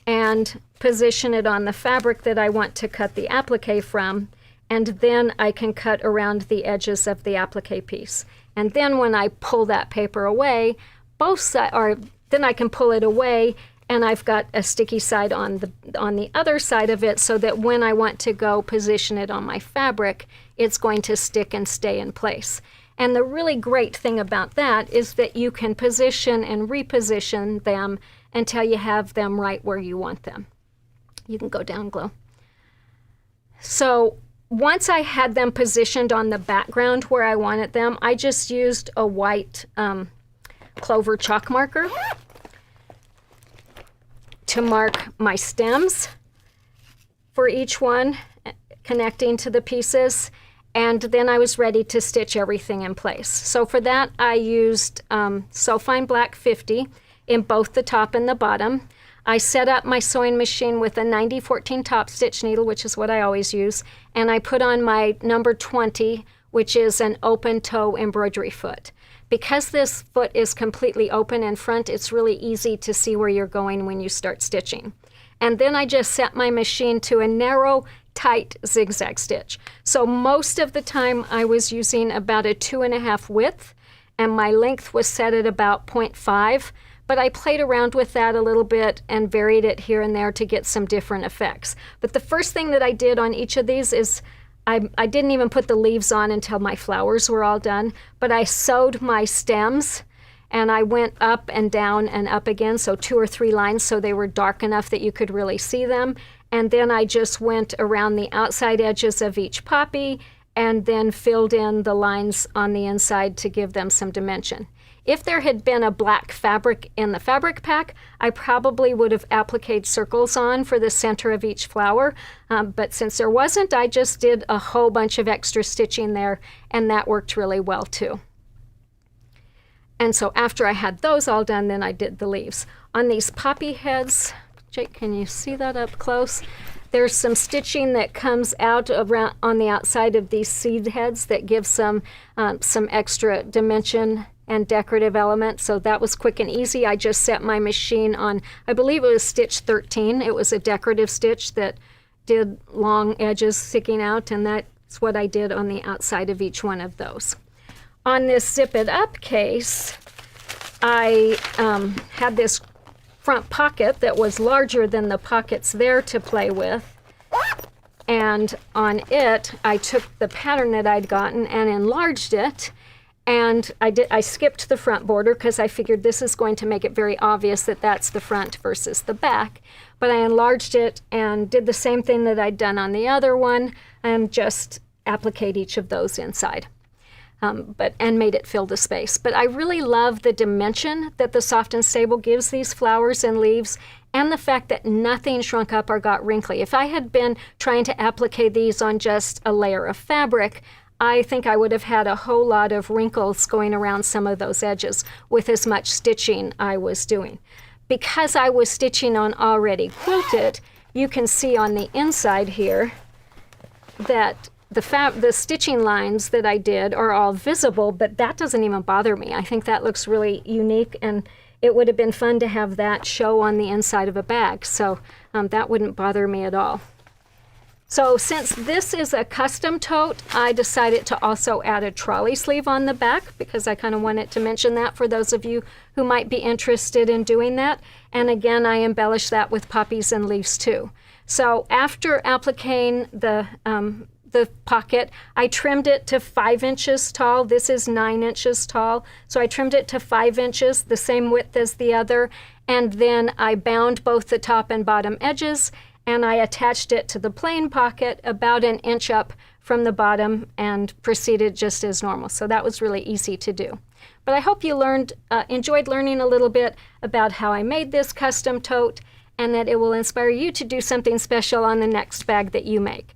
and position it on the fabric that I want to cut the applique from, and then I can cut around the edges of the applique piece. And then when I pull that paper away, then I can pull it away, and I've got a sticky side on the other side of it, so that when I want to go position it on my fabric, it's going to stick and stay in place. And the really great thing about that is that you can position and reposition them until you have them right where you want them. You can go down, Glow. So once I had them positioned on the background where I wanted them, I just used a white clover chalk marker to mark my stems for each one, connecting to the pieces, and then I was ready to stitch everything in place. So for that, I used So Fine Black 50 in both the top and the bottom. I set up my sewing machine with a 90-14 top stitch needle, which is what I always use, and I put on my number 20, which is an open toe embroidery foot. Because this foot is completely open in front, it's really easy to see where you're going when you start stitching. And then I just set my machine to a narrow, tight zigzag stitch. So most of the time I was using about a 2.5 width, and my length was set at about 0.5, but I played around with that a little bit and varied it here and there to get some different effects. But the first thing that I did on each of these is I didn't even put the leaves on until my flowers were all done, but I sewed my stems, and I went up and down and up again, so 2 or 3 lines, so they were dark enough that you could really see them. And then I just went around the outside edges of each poppy and then filled in the lines on the inside to give them some dimension. If there had been a black fabric in the fabric pack, I probably would have appliqued circles on for the center of each flower, but since there wasn't, I just did a whole bunch of extra stitching there, and that worked really well too. And so after I had those all done, then I did the leaves. On these poppy heads, Jake, can you see that up close? There's some stitching that comes out around on the outside of these seed heads that gives some extra dimension and decorative element. So that was quick and easy. I just set my machine on, I believe it was stitch 13. It was a decorative stitch that did long edges sticking out, and that's what I did on the outside of each one of those. On this Zip It Up case, I had this front pocket that was larger than the pockets there to play with, and on it I took the pattern that I'd gotten and enlarged it. And I skipped the front border because I figured this is going to make it very obvious that that's the front versus the back. But I enlarged it and did the same thing that I'd done on the other one, and just appliqued each of those inside. And made it fill the space. But I really love the dimension that the Soft and Stable gives these flowers and leaves, and the fact that nothing shrunk up or got wrinkly. If I had been trying to applique these on just a layer of fabric, I think I would have had a whole lot of wrinkles going around some of those edges with as much stitching I was doing. Because I was stitching on already quilted, you can see on the inside here that the stitching lines that I did are all visible, but that doesn't even bother me. I think that looks really unique, and it would have been fun to have that show on the inside of a bag, so that wouldn't bother me at all. So since this is a custom tote, I decided to also add a trolley sleeve on the back because I kind of wanted to mention that for those of you who might be interested in doing that. And again, I embellish that with poppies and leaves too. So after appliquing the pocket, I trimmed it to 5 inches tall. This is 9 inches tall. So I trimmed it to 5 inches, the same width as the other. And then I bound both the top and bottom edges, and I attached it to the plain pocket about 1 inch up from the bottom and proceeded just as normal. So that was really easy to do. But I hope you enjoyed learning a little bit about how I made this custom tote, and that it will inspire you to do something special on the next bag that you make.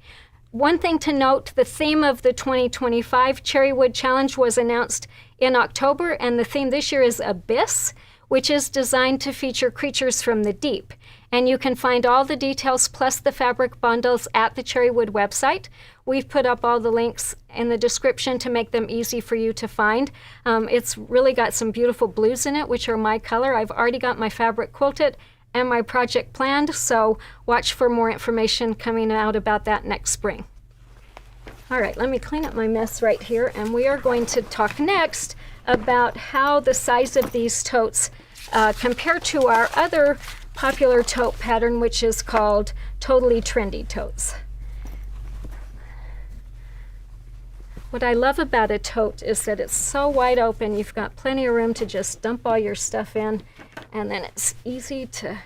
One thing to note, the theme of the 2025 Cherrywood Challenge was announced in October, and the theme this year is Abyss, which is designed to feature creatures from the deep. And you can find all the details plus the fabric bundles at the Cherrywood website. We've put up all the links in the description to make them easy for you to find. It's really got some beautiful blues in it, which are my color. I've already got my fabric quilted and my project planned, so watch for more information coming out about that next spring. All right, let me clean up my mess right here, and we are going to talk next about how the size of these totes compare to our other popular tote pattern, which is called Totally Trendy Totes. What I love about a tote is that it's so wide open, you've got plenty of room to just dump all your stuff in, and then it's easy to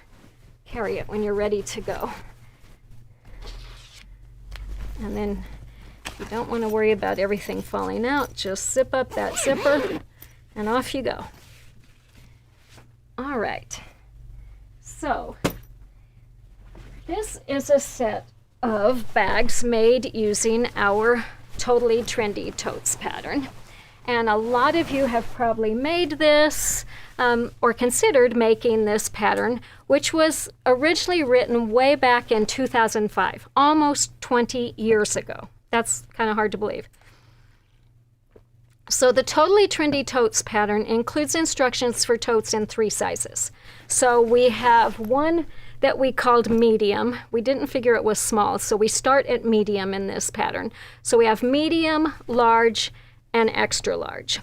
carry it when you're ready to go. And then you don't want to worry about everything falling out, just zip up that zipper and off you go. All right. So, this is a set of bags made using our Totally Trendy Totes pattern. And a lot of you have probably made this or considered making this pattern, which was originally written way back in 2005, almost 20 years ago. That's kind of hard to believe. So the Totally Trendy Totes pattern includes instructions for totes in 3 sizes. So we have one that we called medium. We didn't figure it was small, so we start at medium in this pattern. So we have medium, large, and extra large.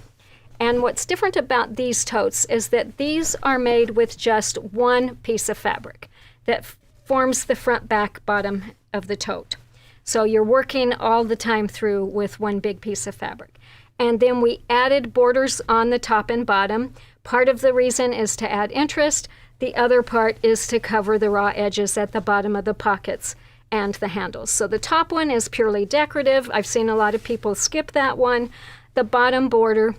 And what's different about these totes is that these are made with just one piece of fabric that forms the front, back, bottom of the tote. So you're working all the time through with one big piece of fabric. And then we added borders on the top and bottom. Part of the reason is to add interest. The other part is to cover the raw edges at the bottom of the pockets and the handles. So the top one is purely decorative. I've seen a lot of people skip that one. The bottom border,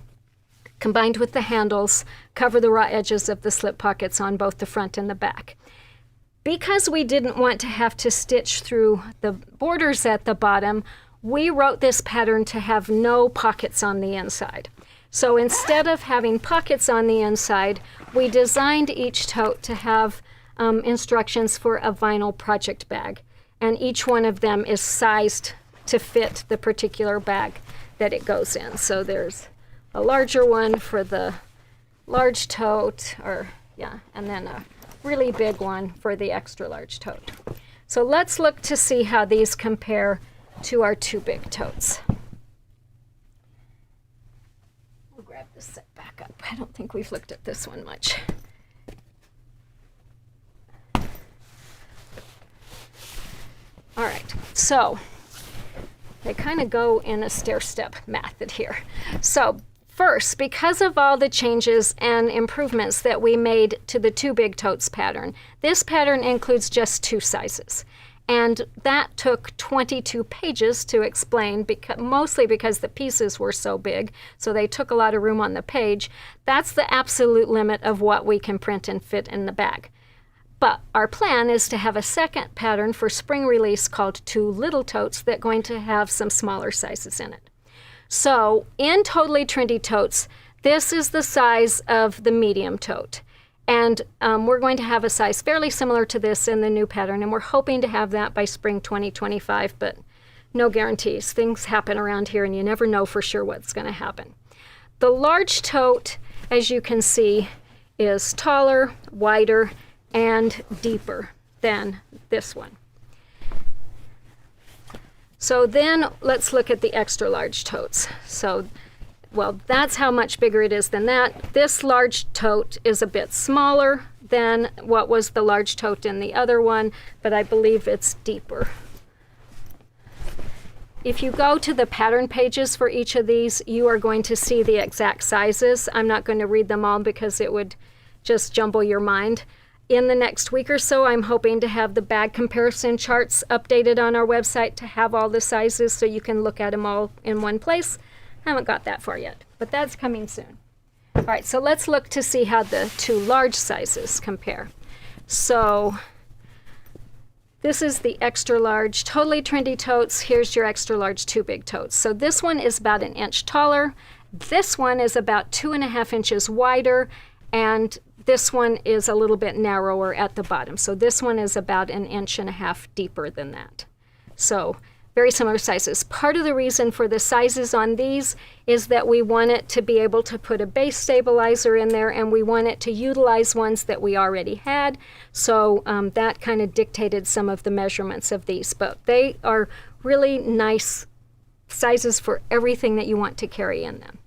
combined with the handles, cover the raw edges of the slip pockets on both the front and the back. Because we didn't want to have to stitch through the borders at the bottom, we wrote this pattern to have no pockets on the inside. So instead of having pockets on the inside, we designed each tote to have instructions for a vinyl project bag. And each one of them is sized to fit the particular bag that it goes in. So there's a larger one for the large tote, and then a really big one for the extra large tote. So let's look to see how these compare to our 2 big totes. We'll grab this set back up. I don't think we've looked at this one much. All right, so they kind of go in a stair-step method here. So first, because of all the changes and improvements that we made to the 2 big totes pattern, this pattern includes just 2 sizes. And that took 22 pages to explain, mostly because the pieces were so big, so they took a lot of room on the page. That's the absolute limit of what we can print and fit in the bag. But our plan is to have a second pattern for spring release called 2 Little Totes that's going to have some smaller sizes in it. So in Totally Trendy Totes, this is the size of the medium tote. And we're going to have a size fairly similar to this in the new pattern, and we're hoping to have that by spring 2025, but no guarantees. Things happen around here and you never know for sure what's going to happen. The large tote, as you can see, is taller, wider, and deeper than this one. So then let's look at the extra large totes. So, well, that's how much bigger it is than that. This large tote is a bit smaller than what was the large tote in the other one, but I believe it's deeper. If you go to the pattern pages for each of these, you are going to see the exact sizes. I'm not going to read them all because it would just jumble your mind. In the next week or so, I'm hoping to have the bag comparison charts updated on our website to have all the sizes so you can look at them all in one place. I haven't got that far yet, but that's coming soon. All right, so let's look to see how the two large sizes compare. So this is the extra large Totally Trendy Totes. Here's your extra large 2 Big Totes. So this one is about 1 inch taller. This one is about 2.5 inches wider, and this one is a little bit narrower at the bottom. So this one is about 1.5 inches deeper than that. So very similar sizes. Part of the reason for the sizes on these is that we want it to be able to put a base stabilizer in there, and we want it to utilize ones that we already had. So that kind of dictated some of the measurements of these, but they are really nice sizes for everything that you want to carry in them.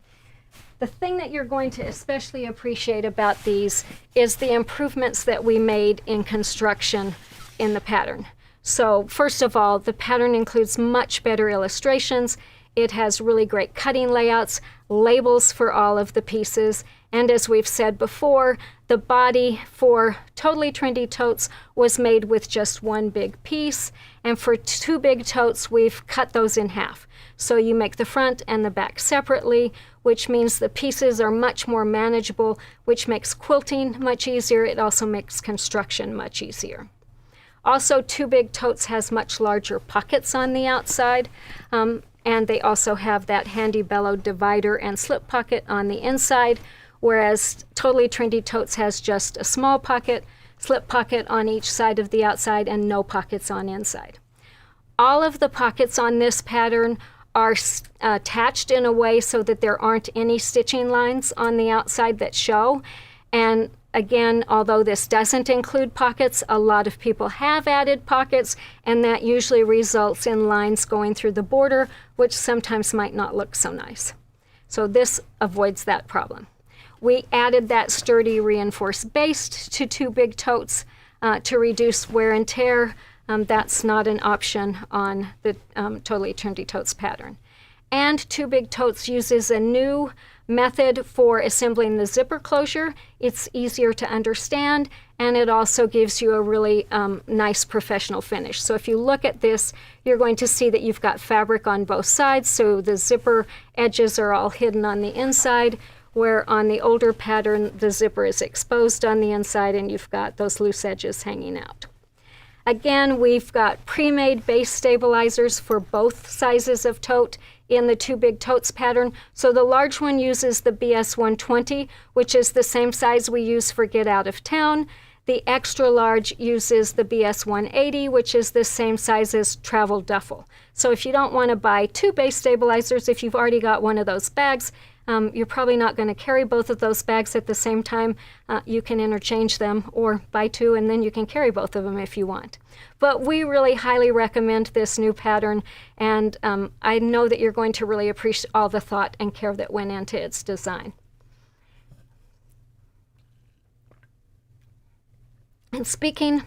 The thing that you're going to especially appreciate about these is the improvements that we made in construction in the pattern. So first of all, the pattern includes much better illustrations. It has really great cutting layouts, labels for all of the pieces, and as we've said before, the body for Totally Trendy Totes was made with just one big piece, and for 2 Big Totes, we've cut those in half. So you make the front and the back separately, which means the pieces are much more manageable, which makes quilting much easier. It also makes construction much easier. Also, 2 Big Totes has much larger pockets on the outside, and they also have that handy bellow divider and slip pocket on the inside, whereas Totally Trendy Totes has just a small pocket, slip pocket on each side of the outside, and no pockets on inside. All of the pockets on this pattern are attached in a way so that there aren't any stitching lines on the outside that show. And again, although this doesn't include pockets, a lot of people have added pockets, and that usually results in lines going through the border, which sometimes might not look so nice. So this avoids that problem. We added that sturdy reinforced base to 2 Big Totes to reduce wear and tear. That's not an option on the Totally Trendy Totes pattern. And 2 Big Totes uses a new method for assembling the zipper closure. It's easier to understand, and it also gives you a really nice professional finish. So if you look at this, you're going to see that you've got fabric on both sides, so the zipper edges are all hidden on the inside, where on the older pattern, the zipper is exposed on the inside and you've got those loose edges hanging out. Again, we've got pre-made base stabilizers for both sizes of tote in the 2 Big Totes pattern. So the large one uses the BS 120, which is the same size we use for Get Out of Town. The extra large uses the BS 180, which is the same size as Travel Duffel. So if you don't want to buy 2 base stabilizers, if you've already got one of those bags, you're probably not going to carry both of those bags at the same time. You can interchange them or buy 2 and then you can carry both of them if you want. But we really highly recommend this new pattern, and I know that you're going to really appreciate all the thought and care that went into its design. And speaking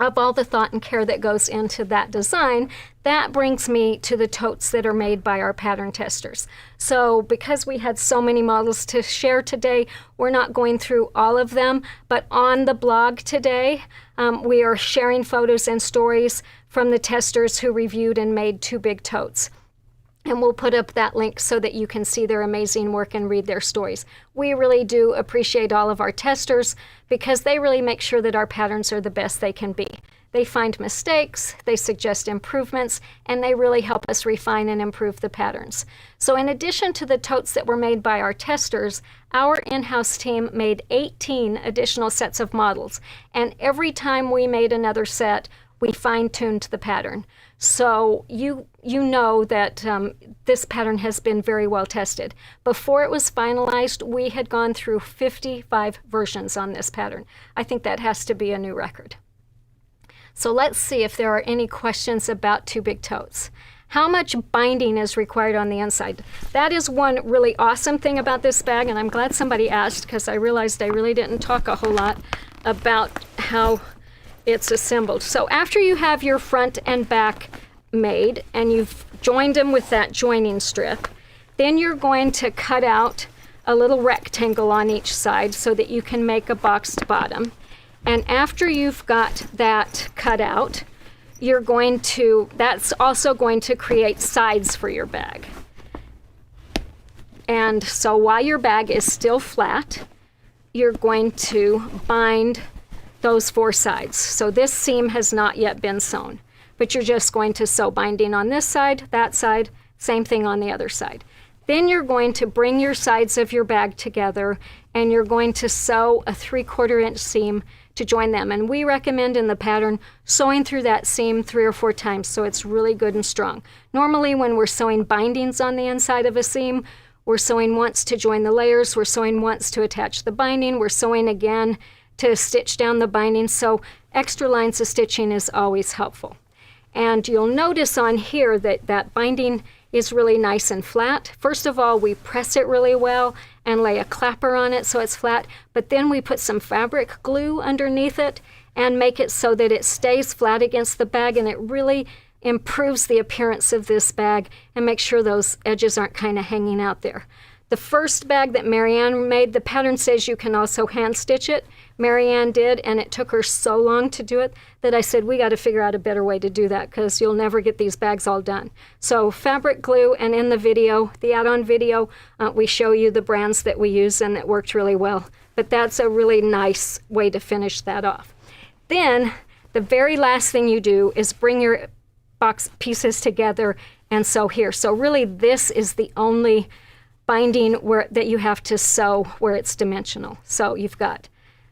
of all the thought and care that goes into that design, that brings me to the totes that are made by our pattern testers. So because we had so many models to share today, we're not going through all of them, but on the blog today, we are sharing photos and stories from the testers who reviewed and made 2 Big Totes. And we'll put up that link so that you can see their amazing work and read their stories. We really do appreciate all of our testers because they really make sure that our patterns are the best they can be. They find mistakes, they suggest improvements, and they really help us refine and improve the patterns. So in addition to the totes that were made by our testers, our in-house team made 18 additional sets of models. And every time we made another set, we fine-tuned the pattern. So you know that this pattern has been very well tested. Before it was finalized, we had gone through 55 versions on this pattern. I think that has to be a new record. So let's see if there are any questions about Two Big Totes. How much binding is required on the inside? That is one really awesome thing about this bag, and I'm glad somebody asked, because I realized I really didn't talk a whole lot about how it's assembled. So after you have your front and back made and you've joined them with that joining strip, then you're going to cut out a little rectangle on each side so that you can make a boxed bottom. And after you've got that cut out, that's also going to create sides for your bag. And so while your bag is still flat, you're going to bind those 4 sides. So this seam has not yet been sewn, but you're just going to sew binding on this side, that side, same thing on the other side. Then you're going to bring your sides of your bag together and you're going to sew a 3/4 inch seam to join them. And we recommend in the pattern sewing through that seam 3 or 4 times so it's really good and strong. Normally when we're sewing bindings on the inside of a seam, we're sewing once to join the layers, we're sewing once to attach the binding, we're sewing again to stitch down the binding, so extra lines of stitching is always helpful. And you'll notice on here that that binding is really nice and flat. First of all, we press it really well and lay a clapper on it so it's flat, but then we put some fabric glue underneath it and make it so that it stays flat against the bag, and it really improves the appearance of this bag and makes sure those edges aren't kind of hanging out there. The first bag that Marianne made, the pattern says you can also hand stitch it. Marianne did, and it took her so long to do it that I said, we got to figure out a better way to do that because you'll never get these bags all done. So fabric glue, and in the video, the add-on video, we show you the brands that we use, and it worked really well. But that's a really nice way to finish that off. Then the very last thing you do is bring your box pieces together and sew here. So really this is the only binding that you have to sew where it's dimensional. So you've got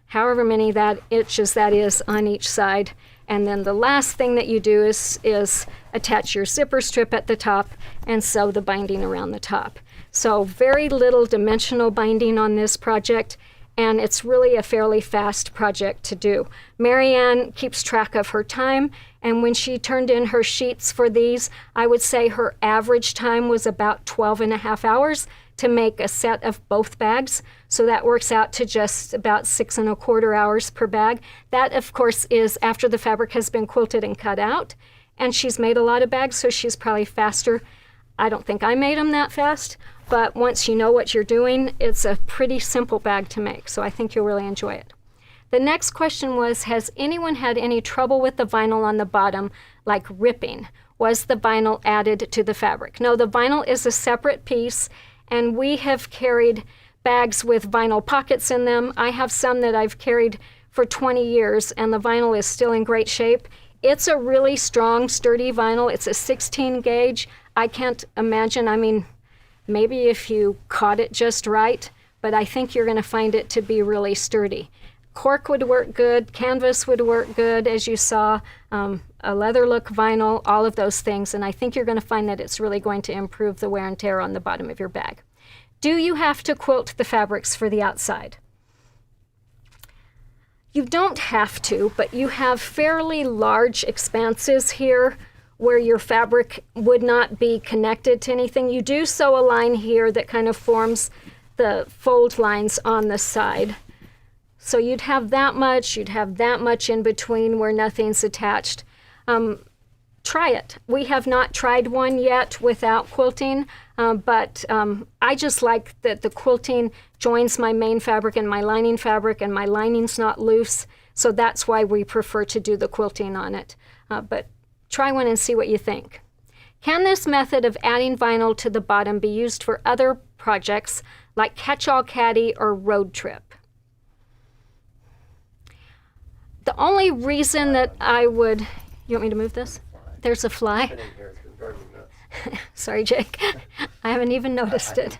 however many inches that is on each side, and then the last thing that you do is attach your zipper strip at the top and sew the binding around the top. So very little dimensional binding on this project, and it's really a fairly fast project to do. Marianne keeps track of her time, and when she turned in her sheets for these, I would say her average time was about 12.5 hours to make a set of both bags. So that works out to just about 6.25 hours per bag. That, of course, is after the fabric has been quilted and cut out. And she's made a lot of bags, so she's probably faster. I don't think I made them that fast, but once you know what you're doing, it's a pretty simple bag to make. So I think you'll really enjoy it. The next question was, has anyone had any trouble with the vinyl on the bottom, like ripping? Was the vinyl added to the fabric? No, the vinyl is a separate piece, and we have carried bags with vinyl pockets in them. I have some that I've carried for 20 years, and the vinyl is still in great shape. It's a really strong, sturdy vinyl. It's a 16 gauge. I can't imagine, I mean, maybe if you caught it just right, but I think you're going to find it to be really sturdy. Cork would work good, canvas would work good, as you saw, a leather look vinyl, all of those things, and I think you're going to find that it's really going to improve the wear and tear on the bottom of your bag. Do you have to quilt the fabrics for the outside? You don't have to, but you have fairly large expanses here where your fabric would not be connected to anything. You do sew a line here that kind of forms the fold lines on the side. So you'd have that much in between where nothing's attached. Try it. We have not tried one yet without quilting, but I just like that the quilting joins my main fabric and my lining's not loose, so that's why we prefer to do the quilting on it. But try one and see what you think. Can this method of adding vinyl to the bottom be used for other projects like catch-all caddy or road trip? The only reason that I would, you want me to move this? There's a fly. Sorry, Jake. I haven't even noticed it.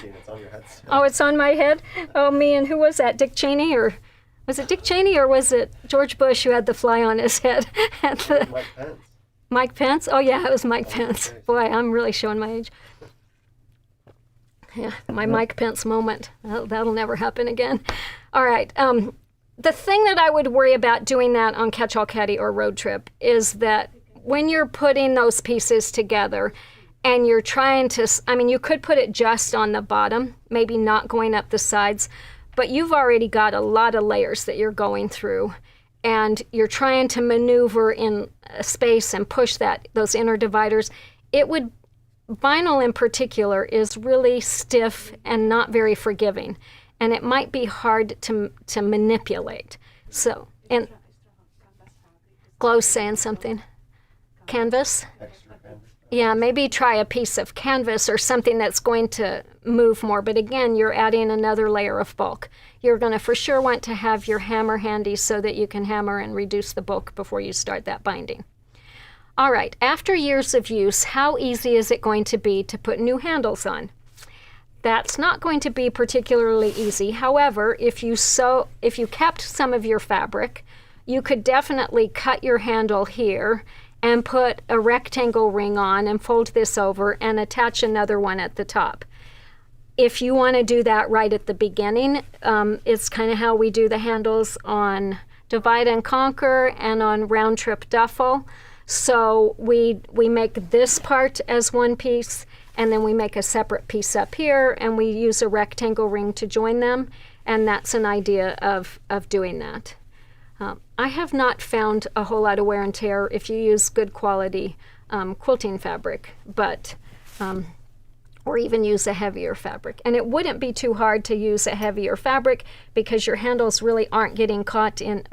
It's on your head. Oh, it's on my head? Oh, me and who was that? Dick Cheney? Or was it Dick Cheney or was it George Bush who had the fly on his head? Mike Pence. Mike Pence? Oh, yeah, it was Mike Pence. Boy, I'm really showing my age. Yeah, my Mike Pence moment. That'll never happen again. All right. The thing that I would worry about doing that on Catch-All Caddy or Road Trip is that when you're putting those pieces together and you're trying to, I mean, you could put it just on the bottom, maybe not going up the sides, but you've already got a lot of layers that you're going through, and you're trying to maneuver in a space and push those inner dividers. Vinyl in particular is really stiff and not very forgiving, and it might be hard to manipulate. So, and Glow's saying something. Canvas? Yeah, maybe try a piece of canvas or something that's going to move more. But again, you're adding another layer of bulk. You're going to for sure want to have your hammer handy so that you can hammer and reduce the bulk before you start that binding. All right, after years of use, how easy is it going to be to put new handles on? That's not going to be particularly easy. However, if you kept some of your fabric, you could definitely cut your handle here and put a rectangle ring on and fold this over and attach another one at the top. If you want to do that right at the beginning, it's kind of how we do the handles on Divide and Conquer and on Round Trip Duffel. So we make this part as one piece, and then we make a separate piece up here, and we use a rectangle ring to join them, and that's an idea of doing that. I have not found a whole lot of wear and tear if you use good quality quilting fabric, or even use a heavier fabric. And it wouldn't be too hard to use a heavier fabric because your handles really aren't getting caught in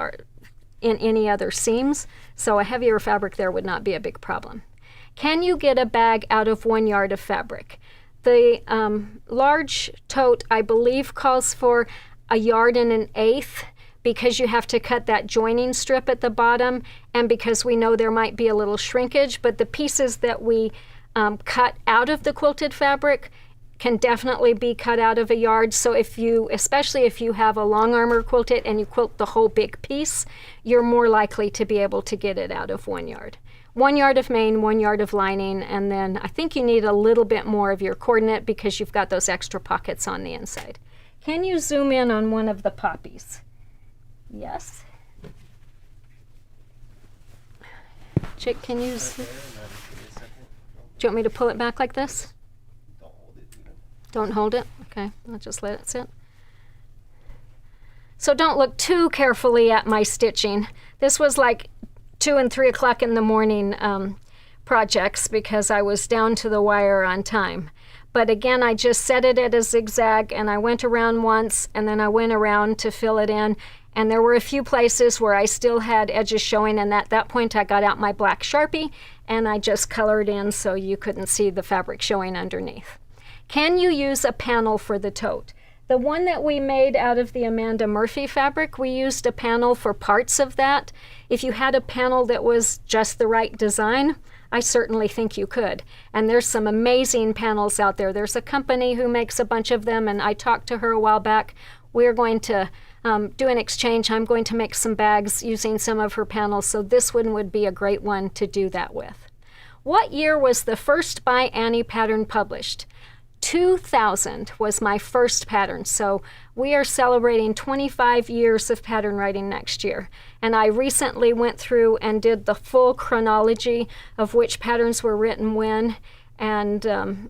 any other seams, so a heavier fabric there would not be a big problem. Can you get a bag out of 1 yard of fabric? The large tote, I believe, calls for 1 1/8 yards because you have to cut that joining strip at the bottom, and because we know there might be a little shrinkage, but the pieces that we cut out of the quilted fabric can definitely be cut out of 1 yard. So especially if you have a long armor quilted and you quilt the whole big piece, you're more likely to be able to get it out of 1 yard. 1 yard of main, 1 yard of lining, and then I think you need a little bit more of your coordinate because you've got those extra pockets on the inside. Can you zoom in on one of the poppies? Yes. Chick, can you? Do you want me to pull it back like this? Don't hold it? Okay, I'll just let it sit. So don't look too carefully at my stitching. This was like 2 and 3 o'clock in the morning projects because I was down to the wire on time. But again, I just set it at a zigzag, and I went around once, and then I went around to fill it in. And there were a few places where I still had edges showing, and at that point I got out my black Sharpie and I just colored in so you couldn't see the fabric showing underneath. Can you use a panel for the tote? The one that we made out of the Amanda Murphy fabric, we used a panel for parts of that. If you had a panel that was just the right design, I certainly think you could. And there's some amazing panels out there. There's a company who makes a bunch of them, and I talked to her a while back. We're going to do an exchange. I'm going to make some bags using some of her panels, so this one would be a great one to do that with. What year was the first ByAnnie pattern published? 2000 was my first pattern, so we are celebrating 25 years of pattern writing next year. And I recently went through and did the full chronology of which patterns were written when, and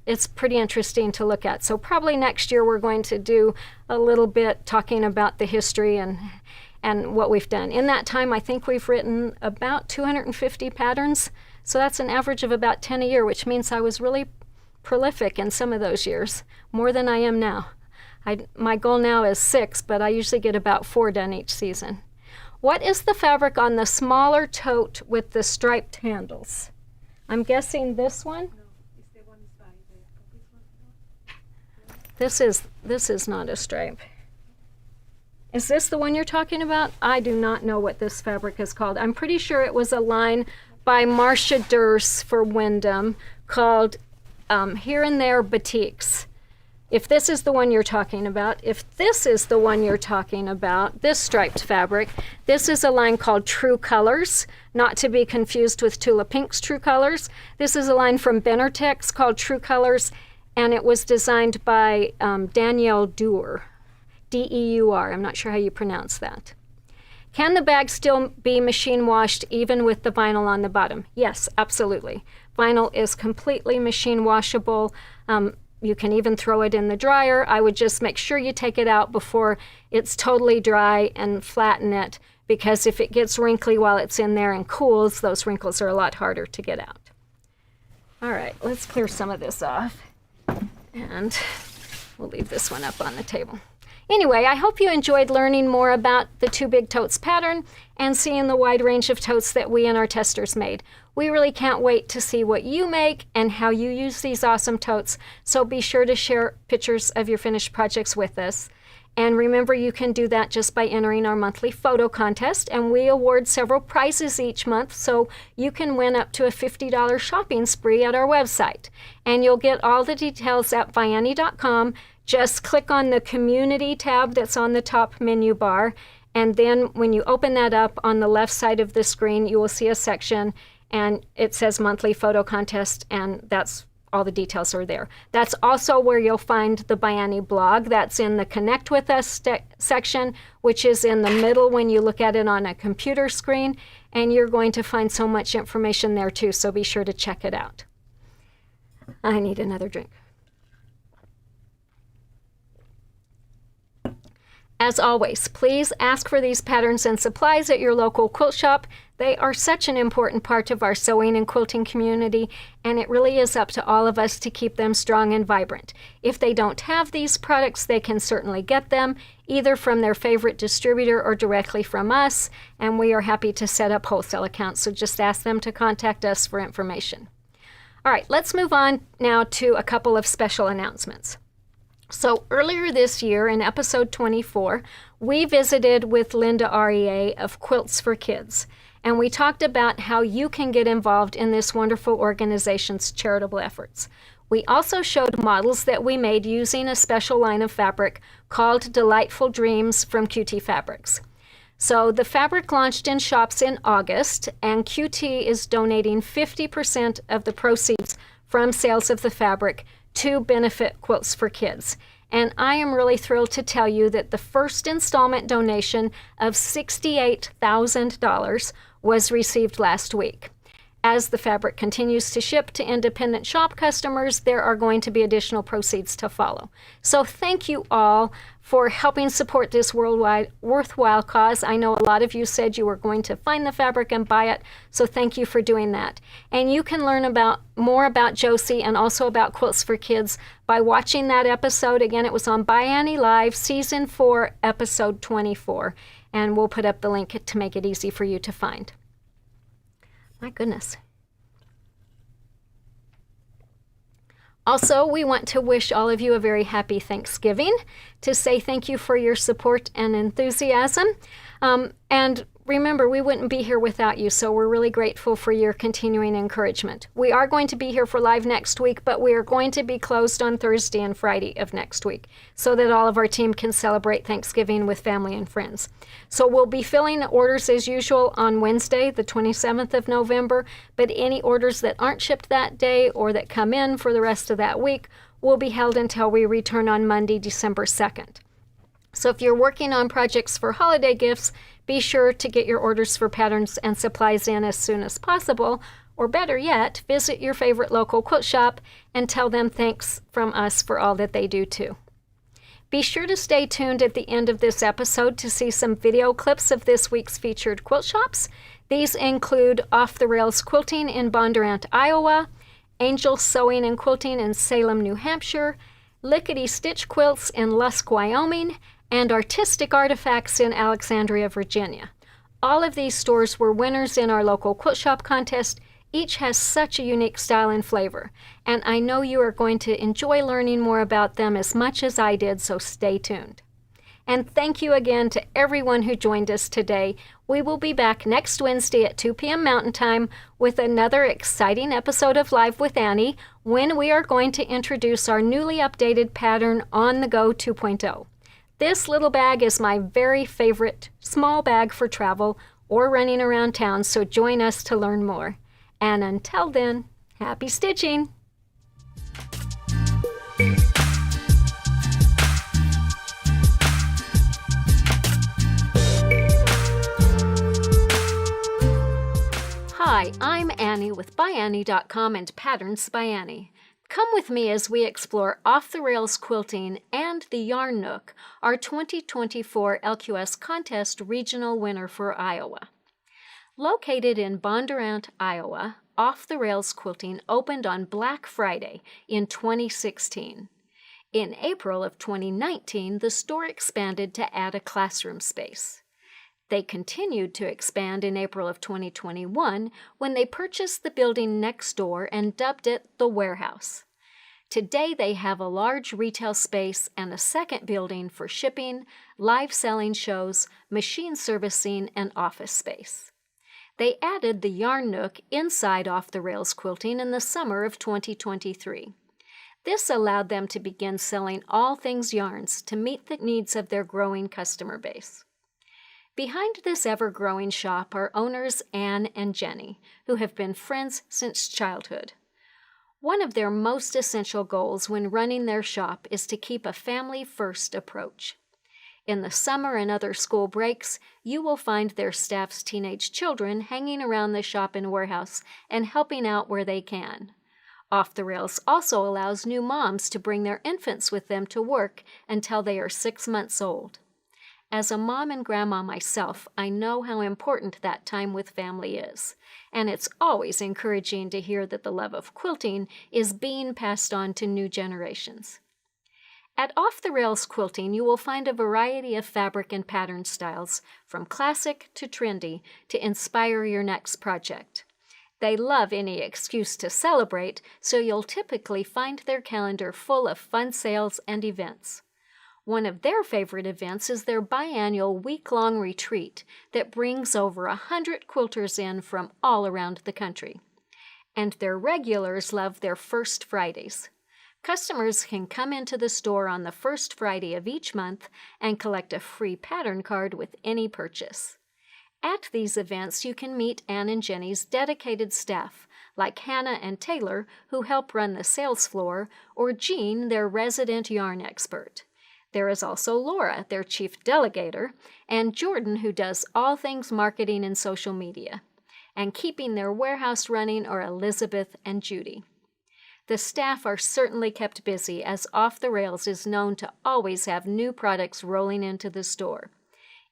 it's pretty interesting to look at. So probably next year we're going to do a little bit talking about the history and what we've done. In that time, I think we've written about 250 patterns, so that's an average of about 10 a year, which means I was really prolific in some of those years, more than I am now. My goal now is 6, but I usually get about 4 done each season. What is the fabric on the smaller tote with the striped handles? I'm guessing this one? This is not a stripe. Is this the one you're talking about? I do not know what this fabric is called. I'm pretty sure it was a line by Marcia Durst for Wyndham called Here and There Batiks. If this is the one you're talking about, this striped fabric, this is a line called True Colors, not to be confused with Tula Pink's True Colors. This is a line from Benartex called True Colors, and it was designed by Danielle Deur, D-E-U-R. I'm not sure how you pronounce that. Can the bag still be machine washed even with the vinyl on the bottom? Yes, absolutely. Vinyl is completely machine washable. You can even throw it in the dryer. I would just make sure you take it out before it's totally dry and flatten it, because if it gets wrinkly while it's in there and cools, those wrinkles are a lot harder to get out. All right, let's clear some of this off, and we'll leave this one up on the table. Anyway, I hope you enjoyed learning more about the Two Big Totes pattern and seeing the wide range of totes that we and our testers made. We really can't wait to see what you make and how you use these awesome totes, so be sure to share pictures of your finished projects with us. And remember, you can do that just by entering our monthly photo contest, and we award several prizes each month, so you can win up to a $50 shopping spree at our website. And you'll get all the details at ByAnnie.com. Just click on the Community tab that's on the top menu bar, and then when you open that up on the left side of the screen, you will see a section, and it says Monthly Photo Contest, and that's all the details are there. That's also where you'll find the ByAnnie blog. That's in the Connect With Us section, which is in the middle when you look at it on a computer screen, and you're going to find so much information there too, so be sure to check it out. I need another drink. As always, please ask for these patterns and supplies at your local quilt shop. They are such an important part of our sewing and quilting community, and it really is up to all of us to keep them strong and vibrant. If they don't have these products, they can certainly get them, either from their favorite distributor or directly from us, and we are happy to set up wholesale accounts, so just ask them to contact us for information. All right, let's move on now to a couple of special announcements. So earlier this year in episode 24, we visited with Linda REA of Quilts for Kids, and we talked about how you can get involved in this wonderful organization's charitable efforts. We also showed models that we made using a special line of fabric called Delightful Dreams from QT Fabrics. So the fabric launched in shops in August, and QT is donating 50% of the proceeds from sales of the fabric to benefit Quilts for Kids. And I am really thrilled to tell you that the first installment donation of $68,000 was received last week. As the fabric continues to ship to independent shop customers, there are going to be additional proceeds to follow. So thank you all for helping support this worldwide worthwhile cause. I know a lot of you said you were going to find the fabric and buy it, so thank you for doing that. And you can learn more about Josie and also about Quilts for Kids by watching that episode. Again, it was on ByAnnie Live, Season 4, Episode 24. And we'll put up the link to make it easy for you to find. My goodness. Also, we want to wish all of you a very happy Thanksgiving, to say thank you for your support and enthusiasm. And remember, we wouldn't be here without you, so we're really grateful for your continuing encouragement. We are going to be here for live next week, but we are going to be closed on Thursday and Friday of next week so that all of our team can celebrate Thanksgiving with family and friends. So we'll be filling orders as usual on Wednesday, the 27th of November, but any orders that aren't shipped that day or that come in for the rest of that week will be held until we return on Monday, December 2nd. So if you're working on projects for holiday gifts, be sure to get your orders for patterns and supplies in as soon as possible, or better yet, visit your favorite local quilt shop and tell them thanks from us for all that they do too. Be sure to stay tuned at the end of this episode to see some video clips of this week's featured quilt shops. These include Off the Rails Quilting in Bondurant, Iowa, Angel Sewing and Quilting in Salem, New Hampshire, Lickety Stitch Quilts in Lusk, Wyoming, and Artistic Artifacts in Alexandria, Virginia. All of these stores were winners in our local quilt shop contest. Each has such a unique style and flavor, and I know you are going to enjoy learning more about them as much as I did, so stay tuned. And thank you again to everyone who joined us today. We will be back next Wednesday at 2 p.m. Mountain Time with another exciting episode of Live with Annie, when we are going to introduce our newly updated pattern On the Go 2.0. This little bag is my very favorite small bag for travel or running around town, so join us to learn more. And until then, happy stitching! Hi, I'm Annie with ByAnnie.com and Patterns by Annie. Come with me as we explore off-the-rails quilting and the Yarn Nook, our 2024 LQS Contest regional winner for Iowa. Located in Bondurant, Iowa, Off-the-Rails Quilting opened on Black Friday in 2016. In April of 2019, the store expanded to add a classroom space. They continued to expand in April of 2021 when they purchased the building next door and dubbed it the Warehouse. Today they have a large retail space and a second building for shipping, live selling shows, machine servicing, and office space. They added the Yarn Nook inside Off-the-Rails Quilting in the summer of 2023. This allowed them to begin selling all things yarns to meet the needs of their growing customer base. Behind this ever-growing shop are owners Anne and Jenny, who have been friends since childhood. One of their most essential goals when running their shop is to keep a family-first approach. In the summer and other school breaks, you will find their staff's teenage children hanging around the shop and warehouse and helping out where they can. Off the Rails also allows new moms to bring their infants with them to work until they are 6 months old. As a mom and grandma myself, I know how important that time with family is, and it's always encouraging to hear that the love of quilting is being passed on to new generations. At Off the Rails Quilting, you will find a variety of fabric and pattern styles, from classic to trendy, to inspire your next project. They love any excuse to celebrate, so you'll typically find their calendar full of fun sales and events. One of their favorite events is their biannual week-long retreat that brings over 100 quilters in from all around the country. And their regulars love their First Fridays. Customers can come into the store on the first Friday of each month and collect a free pattern card with any purchase. At these events, you can meet Anne and Jenny's dedicated staff, like Hannah and Taylor, who help run the sales floor, or Jean, their resident yarn expert. There is also Laura, their chief delegator, and Jordan, who does all things marketing and social media. And keeping their warehouse running are Elizabeth and Judy. The staff are certainly kept busy, as Off the Rails is known to always have new products rolling into the store.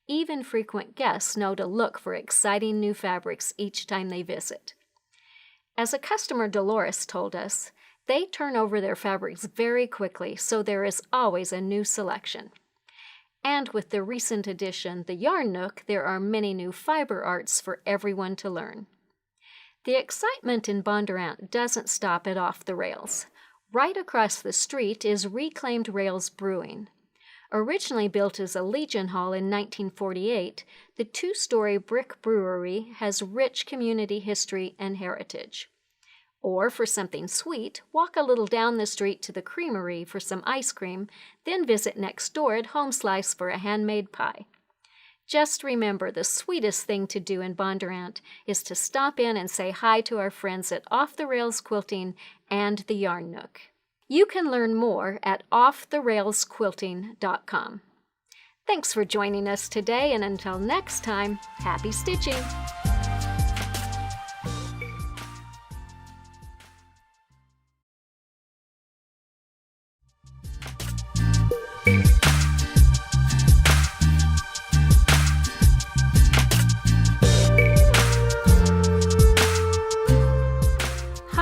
Even frequent guests know to look for exciting new fabrics each time they visit. As a customer Dolores told us, they turn over their fabrics very quickly, so there is always a new selection. And with the recent addition, the Yarn Nook, there are many new fiber arts for everyone to learn. The excitement in Bondurant doesn't stop at Off the Rails. Right across the street is Reclaimed Rails Brewing. Originally built as a Legion Hall in 1948, the two-story brick brewery has rich community history and heritage. Or for something sweet, walk a little down the street to the creamery for some ice cream, then visit next door at Home Slice for a handmade pie. Just remember, the sweetest thing to do in Bondurant is to stop in and say hi to our friends at Off the Rails Quilting and the Yarn Nook. You can learn more at offtherailsquilting.com. Thanks for joining us today, and until next time, happy stitching!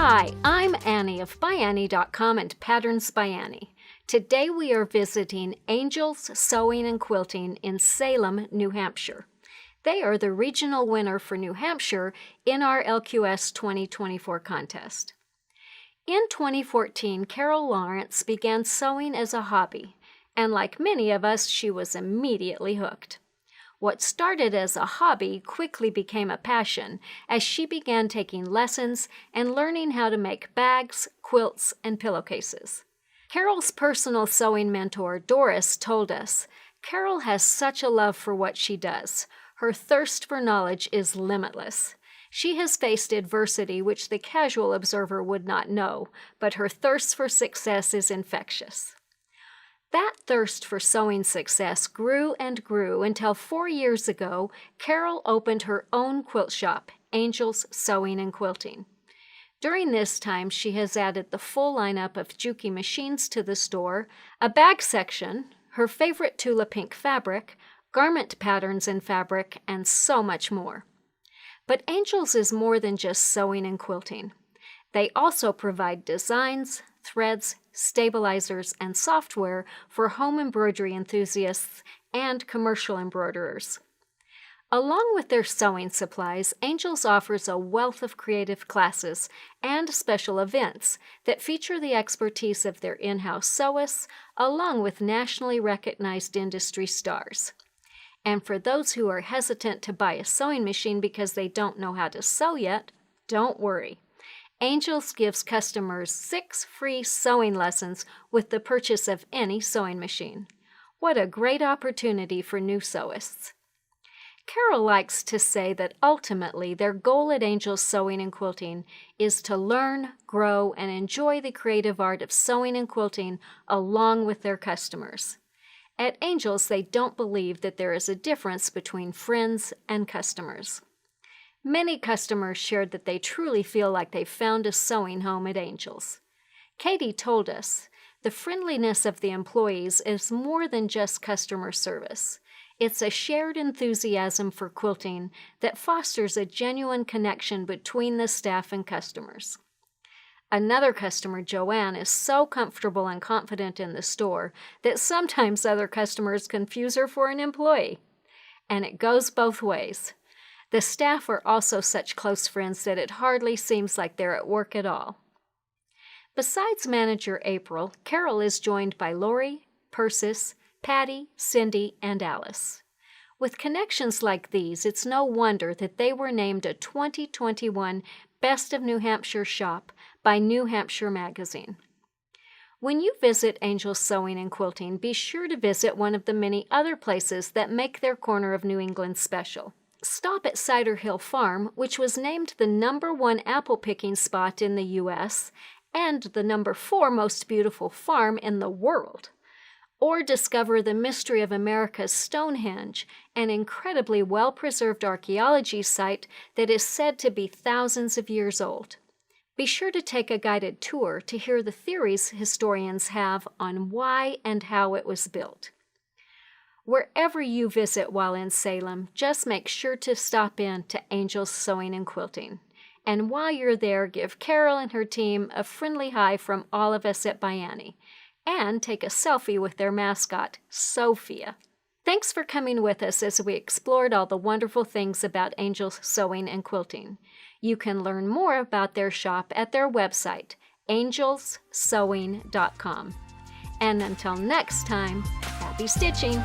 Hi, I'm Annie of ByAnnie.com and Patterns by Annie. Today we are visiting Angels Sewing and Quilting in Salem, New Hampshire. They are the regional winner for New Hampshire in our LQS 2024 contest. In 2014, Carol Lawrence began sewing as a hobby, And like many of us, she was immediately hooked. What started as a hobby quickly became a passion as she began taking lessons and learning how to make bags, quilts, and pillowcases. Carol's personal sewing mentor, Doris, told us, "Carol has such a love for what she does. Her thirst for knowledge is limitless. She has faced adversity which the casual observer would not know, but her thirst for success is infectious." That thirst for sewing success grew and grew until 4 years ago, Carol opened her own quilt shop, Angel's Sewing and Quilting. During this time, she has added the full lineup of Juki machines to the store, a bag section, her favorite Tula pink fabric, garment patterns in fabric, and so much more. But Angel's is more than just sewing and quilting. They also provide designs, threads, stabilizers, and software for home embroidery enthusiasts and commercial embroiderers. Along with their sewing supplies, Angels offers a wealth of creative classes and special events that feature the expertise of their in-house sewists, along with nationally recognized industry stars. And for those who are hesitant to buy a sewing machine because they don't know how to sew yet, don't worry. Angels gives customers 6 free sewing lessons with the purchase of any sewing machine. What a great opportunity for new sewists. Carol likes to say that ultimately their goal at Angels Sewing and Quilting is to learn, grow, and enjoy the creative art of sewing and quilting along with their customers. At Angels, they don't believe that there is a difference between friends and customers. Many customers shared that they truly feel like they've found a sewing home at Angels. Katie told us, "The friendliness of the employees is more than just customer service. It's a shared enthusiasm for quilting that fosters a genuine connection between the staff and customers." Another customer, Joanne, is so comfortable and confident in the store that sometimes other customers confuse her for an employee. And it goes both ways. The staff are also such close friends that it hardly seems like they're at work at all. Besides manager April, Carol is joined by Lori, Persis, Patty, Cindy, and Alice. With connections like these, it's no wonder that they were named a 2021 Best of New Hampshire Shop by New Hampshire Magazine. When you visit Angel's Sewing and Quilting, be sure to visit one of the many other places that make their corner of New England special. Stop at Cider Hill Farm, which was named the #1 apple picking spot in the U.S. and the #4 most beautiful farm in the world. Or discover the mystery of America's Stonehenge, an incredibly well-preserved archaeology site that is said to be thousands of years old. Be sure to take a guided tour to hear the theories historians have on why and how it was built. Wherever you visit while in Salem, just make sure to stop in to Angel's Sewing and Quilting. And while you're there, give Carol and her team a friendly hi from all of us at ByAnnie, and take a selfie with their mascot, Sophia. Thanks for coming with us as we explored all the wonderful things about Angel's Sewing and Quilting. You can learn more about their shop at their website, angelssewing.com. And until next time, happy stitching!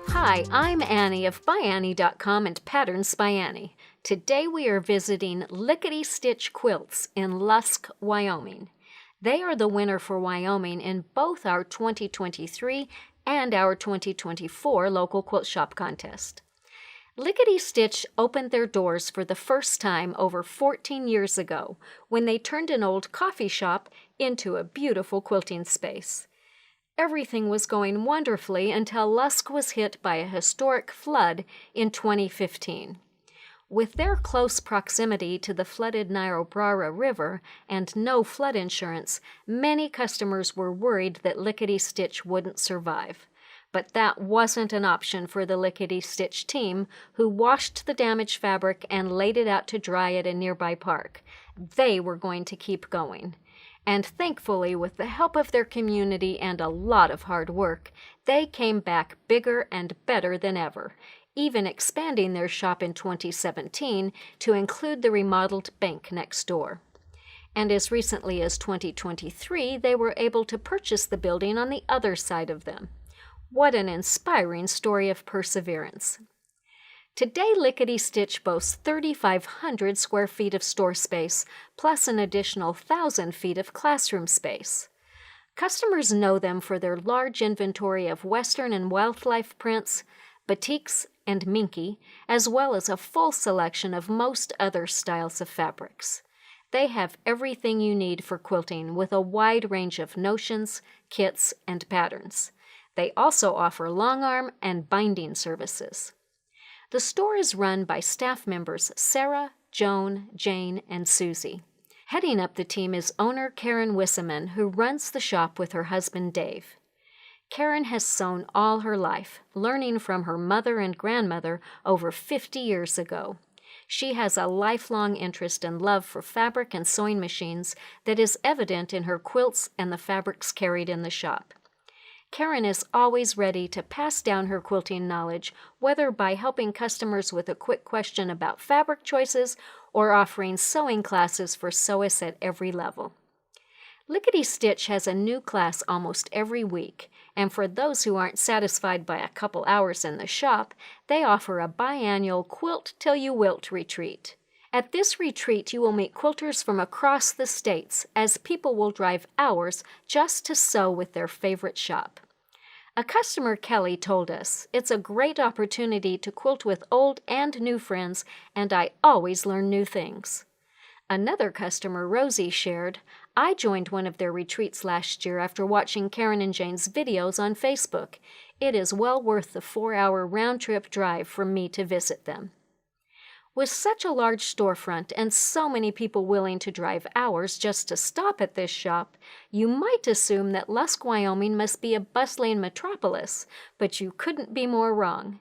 Hi, I'm Annie of ByAnnie.com and Patterns by Annie. Today we are visiting Lickety Stitch Quilts in Lusk, Wyoming. They are the winner for Wyoming in both our 2023 and our 2024 local quilt shop contest. Lickety Stitch opened their doors for the first time over 14 years ago when they turned an old coffee shop into a beautiful quilting space. Everything was going wonderfully until Lusk was hit by a historic flood in 2015. With their close proximity to the flooded Niobrara River and no flood insurance, many customers were worried that Lickety Stitch wouldn't survive. But that wasn't an option for the Lickety Stitch team, who washed the damaged fabric and laid it out to dry at a nearby park. They were going to keep going. And thankfully, with the help of their community and a lot of hard work, they came back bigger and better than ever, even expanding their shop in 2017 to include the remodeled bank next door. And as recently as 2023, they were able to purchase the building on the other side of them. What an inspiring story of perseverance. Today, Lickety Stitch boasts 3,500 square feet of store space, plus an additional 1,000 feet of classroom space. Customers know them for their large inventory of Western and wildlife prints, batiks, and minky, as well as a full selection of most other styles of fabrics. They have everything you need for quilting with a wide range of notions, kits, and patterns. They also offer long arm and binding services. The store is run by staff members Sarah, Joan, Jane, and Susie. Heading up the team is owner Karen Wisseman, who runs the shop with her husband Dave. Karen has sewn all her life, learning from her mother and grandmother over 50 years ago. She has a lifelong interest and love for fabric and sewing machines that is evident in her quilts and the fabrics carried in the shop. Karen is always ready to pass down her quilting knowledge, whether by helping customers with a quick question about fabric choices or offering sewing classes for sewists at every level. Lickety Stitch has a new class almost every week, and for those who aren't satisfied by a couple hours in the shop, they offer a biannual Quilt Till You Wilt retreat. At this retreat, you will meet quilters from across the states, as people will drive hours just to sew with their favorite shop. A customer, Kelly, told us, "It's a great opportunity to quilt with old and new friends, and I always learn new things." Another customer, Rosie, shared, "I joined one of their retreats last year after watching Karen and Jane's videos on Facebook. It is well worth the 4-hour round-trip drive for me to visit them." With such a large storefront and so many people willing to drive hours just to stop at this shop, you might assume that Lusk, Wyoming must be a bustling metropolis, but you couldn't be more wrong.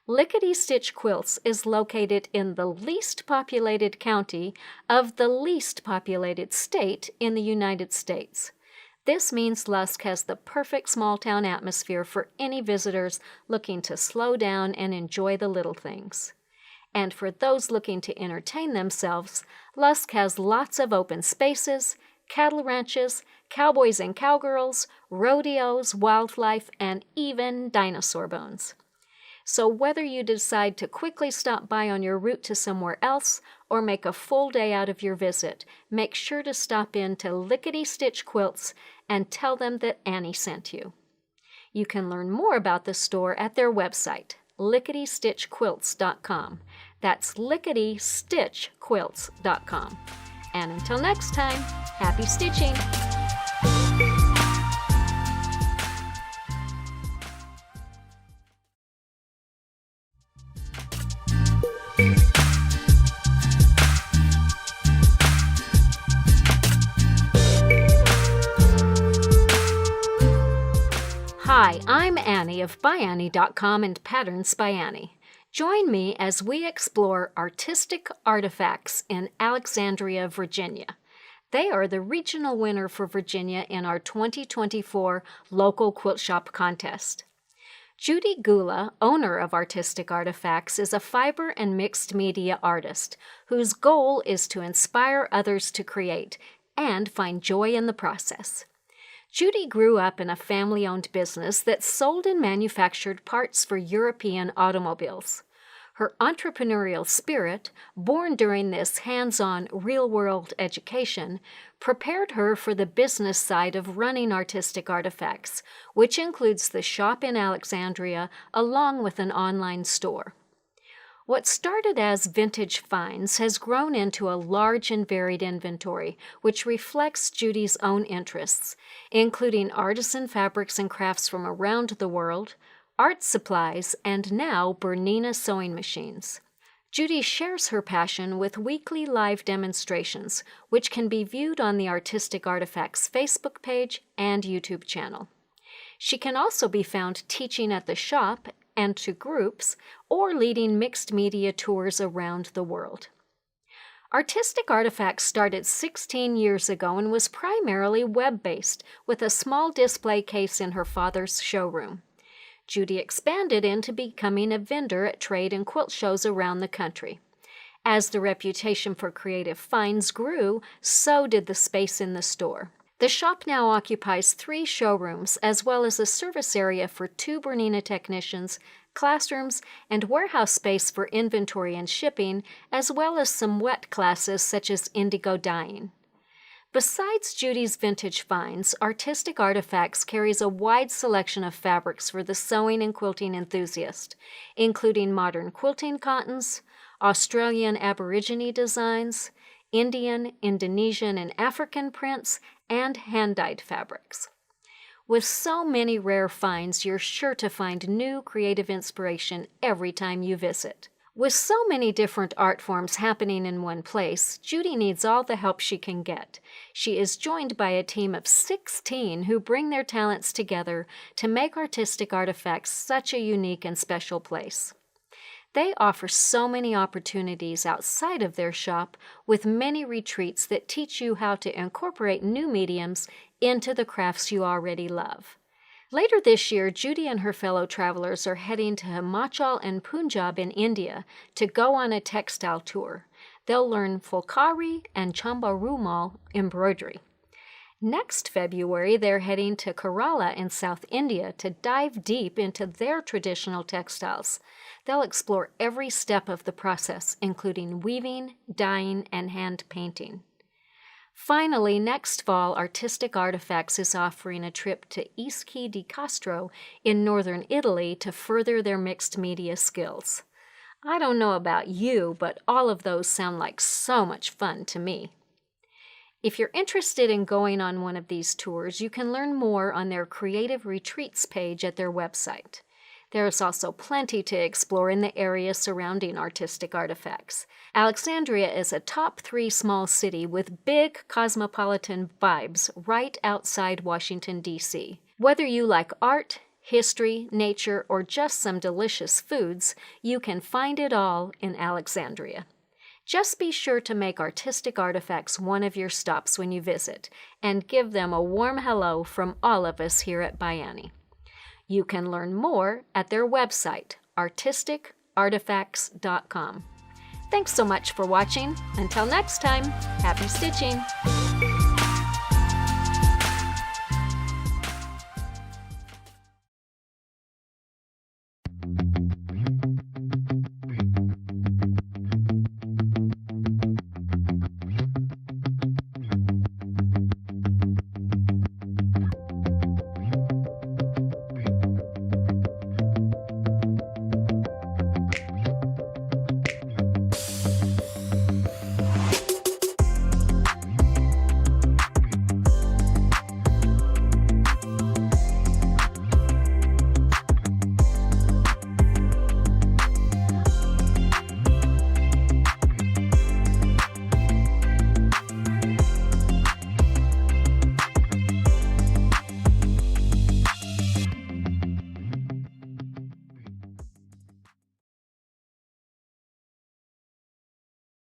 Lickety Stitch Quilts is located in the least populated county of the least populated state in the United States. This means Lusk has the perfect small-town atmosphere for any visitors looking to slow down and enjoy the little things. And for those looking to entertain themselves, Lusk has lots of open spaces, cattle ranches, cowboys and cowgirls, rodeos, wildlife, and even dinosaur bones. So whether you decide to quickly stop by on your route to somewhere else or make a full day out of your visit, make sure to stop in to Lickety Stitch Quilts and tell them that Annie sent you. You can learn more about the store at their website, LicketyStitchQuilts.com. That's LicketyStitchQuilts.com. And until next time, happy stitching! Hi, I'm Annie of ByAnnie.com and Patterns by Annie. Join me as we explore artistic artifacts in Alexandria, Virginia. They are the regional winner for Virginia in our 2024 local quilt shop contest. Judy Gula, owner of Artistic Artifacts, is a fiber and mixed media artist whose goal is to inspire others to create and find joy in the process. Judy grew up in a family-owned business that sold and manufactured parts for European automobiles. Her entrepreneurial spirit, born during this hands-on, real-world education, prepared her for the business side of running Artistic Artifacts, which includes the shop in Alexandria along with an online store. What started as vintage finds has grown into a large and varied inventory, which reflects Judy's own interests, including artisan fabrics and crafts from around the world, art supplies, and now Bernina sewing machines. Judy shares her passion with weekly live demonstrations, which can be viewed on the Artistic Artifacts Facebook page and YouTube channel. She can also be found teaching at the shop and to groups, or leading mixed media tours around the world. Artistic Artifacts started 16 years ago and was primarily web-based, with a small display case in her father's showroom. Judy expanded into becoming a vendor at trade and quilt shows around the country. As the reputation for creative finds grew, so did the space in the store. The shop now occupies 3 showrooms, as well as a service area for 2 Bernina technicians, classrooms, and warehouse space for inventory and shipping, as well as some wet classes such as indigo dyeing. Besides Judy's vintage finds, Artistic Artifacts carries a wide selection of fabrics for the sewing and quilting enthusiast, including modern quilting cottons, Australian Aborigine designs, Indian, Indonesian, and African prints, and hand-dyed fabrics. With so many rare finds, you're sure to find new creative inspiration every time you visit. With so many different art forms happening in one place, Judy needs all the help she can get. She is joined by a team of 16 who bring their talents together to make Artistic Artifacts such a unique and special place. They offer so many opportunities outside of their shop, with many retreats that teach you how to incorporate new mediums into the crafts you already love. Later this year, Judy and her fellow travelers are heading to Himachal and Punjab in India to go on a textile tour. They'll learn Fulkari and Chamba Rumal embroidery. Next February, they're heading to Kerala in South India to dive deep into their traditional textiles. They'll explore every step of the process, including weaving, dyeing, and hand painting. Finally, next fall, Artistic Artifacts is offering a trip to Ischia di Castro in northern Italy to further their mixed media skills. I don't know about you, but all of those sound like so much fun to me. If you're interested in going on one of these tours, you can learn more on their Creative Retreats page at their website. There is also plenty to explore in the area surrounding Artistic Artifacts. Alexandria is a top 3 small city with big cosmopolitan vibes right outside Washington, D.C. Whether you like art, history, nature, or just some delicious foods, you can find it all in Alexandria. Just be sure to make Artistic Artifacts one of your stops when you visit, and give them a warm hello from all of us here at ByAnnie. You can learn more at their website, artisticartifacts.com. Thanks so much for watching. Until next time, happy stitching!